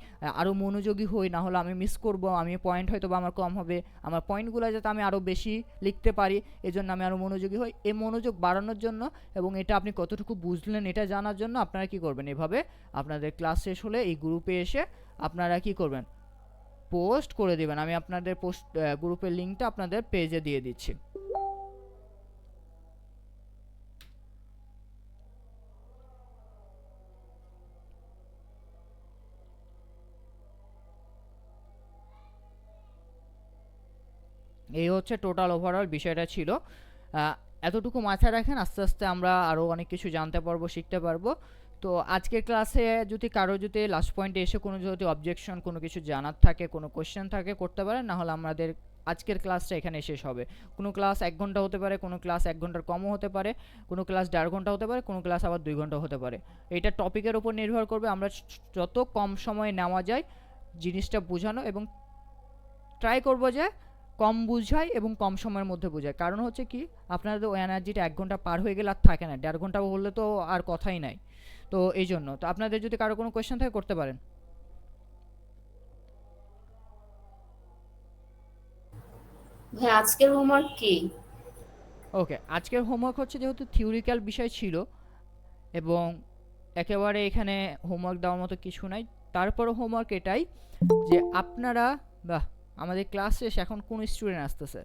আরও মনোযোগী হই, না হলে আমি মিস করব, আমি পয়েন্ট হয়তো বা আমার কম হবে, আমার পয়েন্টগুলো যাতে আমি আরও বেশি লিখতে পারি, এজন্য আমি আরও মনোযোগী হই। এই মনোযোগ বাড়ানোর জন্য এবং এটা আপনি কতটুকু বুঝলেন এটা জানার জন্য আপনারা কি করবেন, এভাবে আপনাদের ক্লাস শেষ হলে এই গ্রুপে এসে আপনারা কি করবেন, পোস্ট করে দিবেন। আমি আপনাদের পোস্ট গ্রুপের লিঙ্কটা আপনাদের পেজে দিয়ে দিচ্ছি। এই হচ্ছে টোটাল ওভারঅল বিষয়টা ছিল। এতটুকু মাথায় রাখেন, আস্তে আস্তে আমরা আরও অনেক কিছু জানতে পারবো, শিখতে পারবো। তো আজকের ক্লাসে যদি কারো যদি লাস্ট পয়েন্টে এসে কোনো যদি অবজেকশন, কোনো কিছু জানার থাকে, কোনো কোশ্চেন থাকে, করতে পারেন। না হলে আমাদের আজকের ক্লাসটা এখানে শেষ হবে। কোনো ক্লাস 1 ঘন্টা হতে পারে, কোনো ক্লাস 1 ঘন্টার কমও হতে পারে, কোনো ক্লাস 1.5 ঘন্টা হতে পারে, কোনো ক্লাস আবার 2 ঘন্টা হতে পারে। এটা টপিকের উপর নির্ভর করবে। আমরা যত কম সময়ে নেওয়া যায় জিনিসটা বোঝানো, এবং ট্রাই করবো যে কম বুঝাই এবং কম সময়ের মধ্যে বোঝাই। কারণ হচ্ছে কি, আপনাদের ওই এনার্জিটা 1 ঘন্টা পার হয়ে গেলে আর থাকে না, 1.5 ঘন্টা হলে তো আর কথাই নাই। তো এই জন্য তো আপনাদের যদি কারো কোনো কোয়েশ্চেন থাকে করতে পারেন। ভাই আজকের হোমওয়ার্ক কি? ওকে, আজকের হোমওয়ার্ক হচ্ছে, যেহেতু থিওরিক্যাল বিষয় ছিল এবং একেবারে এখানে হোমওয়ার্ক দেওয়ার মতো কিছু নাই, তারপরও হোমওয়ার্ক এটাই যে আপনারা, বাহ আমাদের ক্লাস শেষ, এখন কোন স্টুডেন্ট আসতেছে,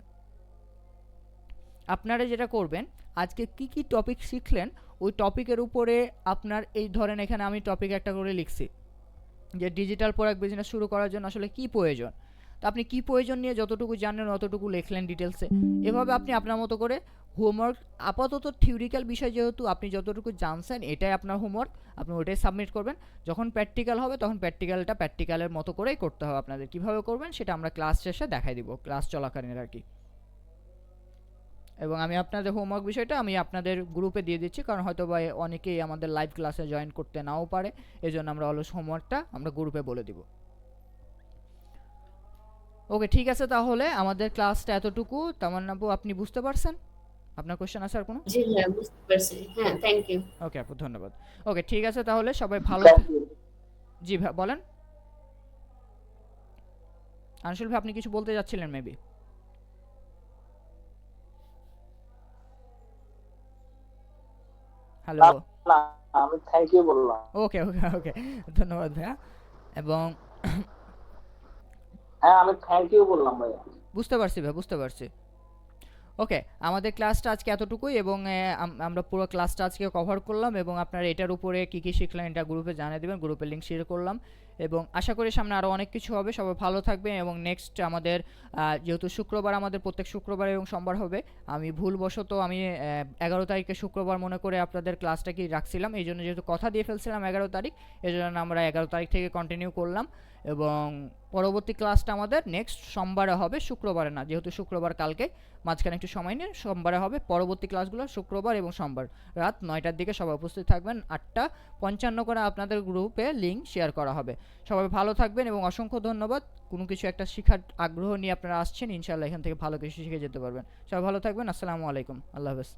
আপনারা যেটা করবেন, আজকে কি কি টপিক শিখলেন ওই টপিকের উপরে আপনার, এই ধরেন এখানে আমি টপিক একটা করে লিখছি যে ডিজিটাল প্রোডাক্ট বিজনেস শুরু করার জন্য আসলে কি প্রয়োজন। তো আপনি কি প্রয়োজন নিয়ে যতটুকু জানেন অতটুকু লিখলেন ডিটেলসে। এভাবে আপনি আপনার মতো করে হোমওয়ার্ক, আপাতত থিওরিক্যাল বিষয় যেহেতু আপনি যতটুকু জানছেন এটাই আপনার হোমওয়ার্ক, আপনি ওটাই সাবমিট করবেন। যখন প্র্যাকটিক্যাল হবে তখন প্র্যাকটিক্যালটা প্র্যাকটিক্যালের মতো করেই করতে হবে আপনাদের। কীভাবে করবেন সেটা আমরা ক্লাস শেষে দেখাই দিব, ক্লাস চলাকালীন আর কি। এবং আমি আপনাদের হোমওয়ার্ক বিষয়টা আমি আপনাদের গ্রুপে দিয়ে দিচ্ছি, কারণ হয়তো বা অনেকেই আমাদের লাইভ ক্লাসে জয়েন করতে নাও পারে, এই জন্য আমরা অলস হোমওয়ার্কটা আমরা গ্রুপে বলে দিব। ওকে ঠিক আছে, তাহলে আমাদের ক্লাসটা এতটুকু। তামান্না আপু, আপনি বুঝতে পারছেন? আপনার কোশ্চেন আছে আর কোনো? জি হ্যাঁ বুঝতে পারছি, হ্যাঁ থ্যাংক ইউ। ওকে আপু, ধন্যবাদ। ওকে ঠিক আছে, তাহলে সবাই ভালো। জি ভাই বলেন। আনশুল ভাই, আপনি কিছু বলতে যাচ্ছিলেন মেবি। হ্যালো। না, আমি থ্যাংক ইউ বললাম। ওকে ওকে ওকে, ধন্যবাদ ভাইয়া। এবং হ্যাঁ, আমি থ্যাংক ইউ বললাম ভাইয়া। বুঝতে পারছি ভাই, বুঝতে পারছি। ওকে, আমাদের ক্লাসটা আজকে এতটুকুই, এবং আমরা পুরো ক্লাসটা আজকে কভার করলাম, এবং আপনারা এটার উপরে কী কী শিখলেন এটা গ্রুপে জানিয়ে দেবেন, গ্রুপের লিঙ্ক শেয়ার করলাম। এবং আশা করি সামনে আরও অনেক কিছু হবে। সবাই ভালো থাকবেন। এবং নেক্সট আমাদের যেহেতু শুক্রবার, আমাদের প্রত্যেক শুক্রবার এবং সোমবার হবে, আমি ভুলবশত আমি 11 তারিখে শুক্রবার মনে করে আপনাদের ক্লাসটা কি রাখছিলাম, এই জন্য যেহেতু কথা দিয়ে ফেলছিলাম 11 তারিখ, এই জন্য আমরা 11 তারিখ থেকে কন্টিনিউ করলাম। এবং পরবর্তী ক্লাসটা আমাদের নেক্সট সোমবারে হবে, শুক্রবারে না, যেহেতু শুক্রবার কালকে, মাঝখানে একটু সময় নিয়ে সোমবারে হবে। পরবর্তী ক্লাসগুলো শুক্রবার এবং সোমবার রাত 9টার দিকে সবাই উপস্থিত থাকবেন। 8:55 করে আপনাদের গ্রুপে লিঙ্ক শেয়ার করা হবে। সবাই ভালো থাকবেন এবং অসংখ্য ধন্যবাদ। কোনো কিছু একটা শেখার আগ্রহ নিয়ে আপনারা আসছেন, ইনশাআল্লাহ এখান থেকে ভালো কিছু শিখে যেতে পারবেন। সবাই ভালো থাকবেন। আসসালামু আলাইকুম, আল্লাহ হাফেজ।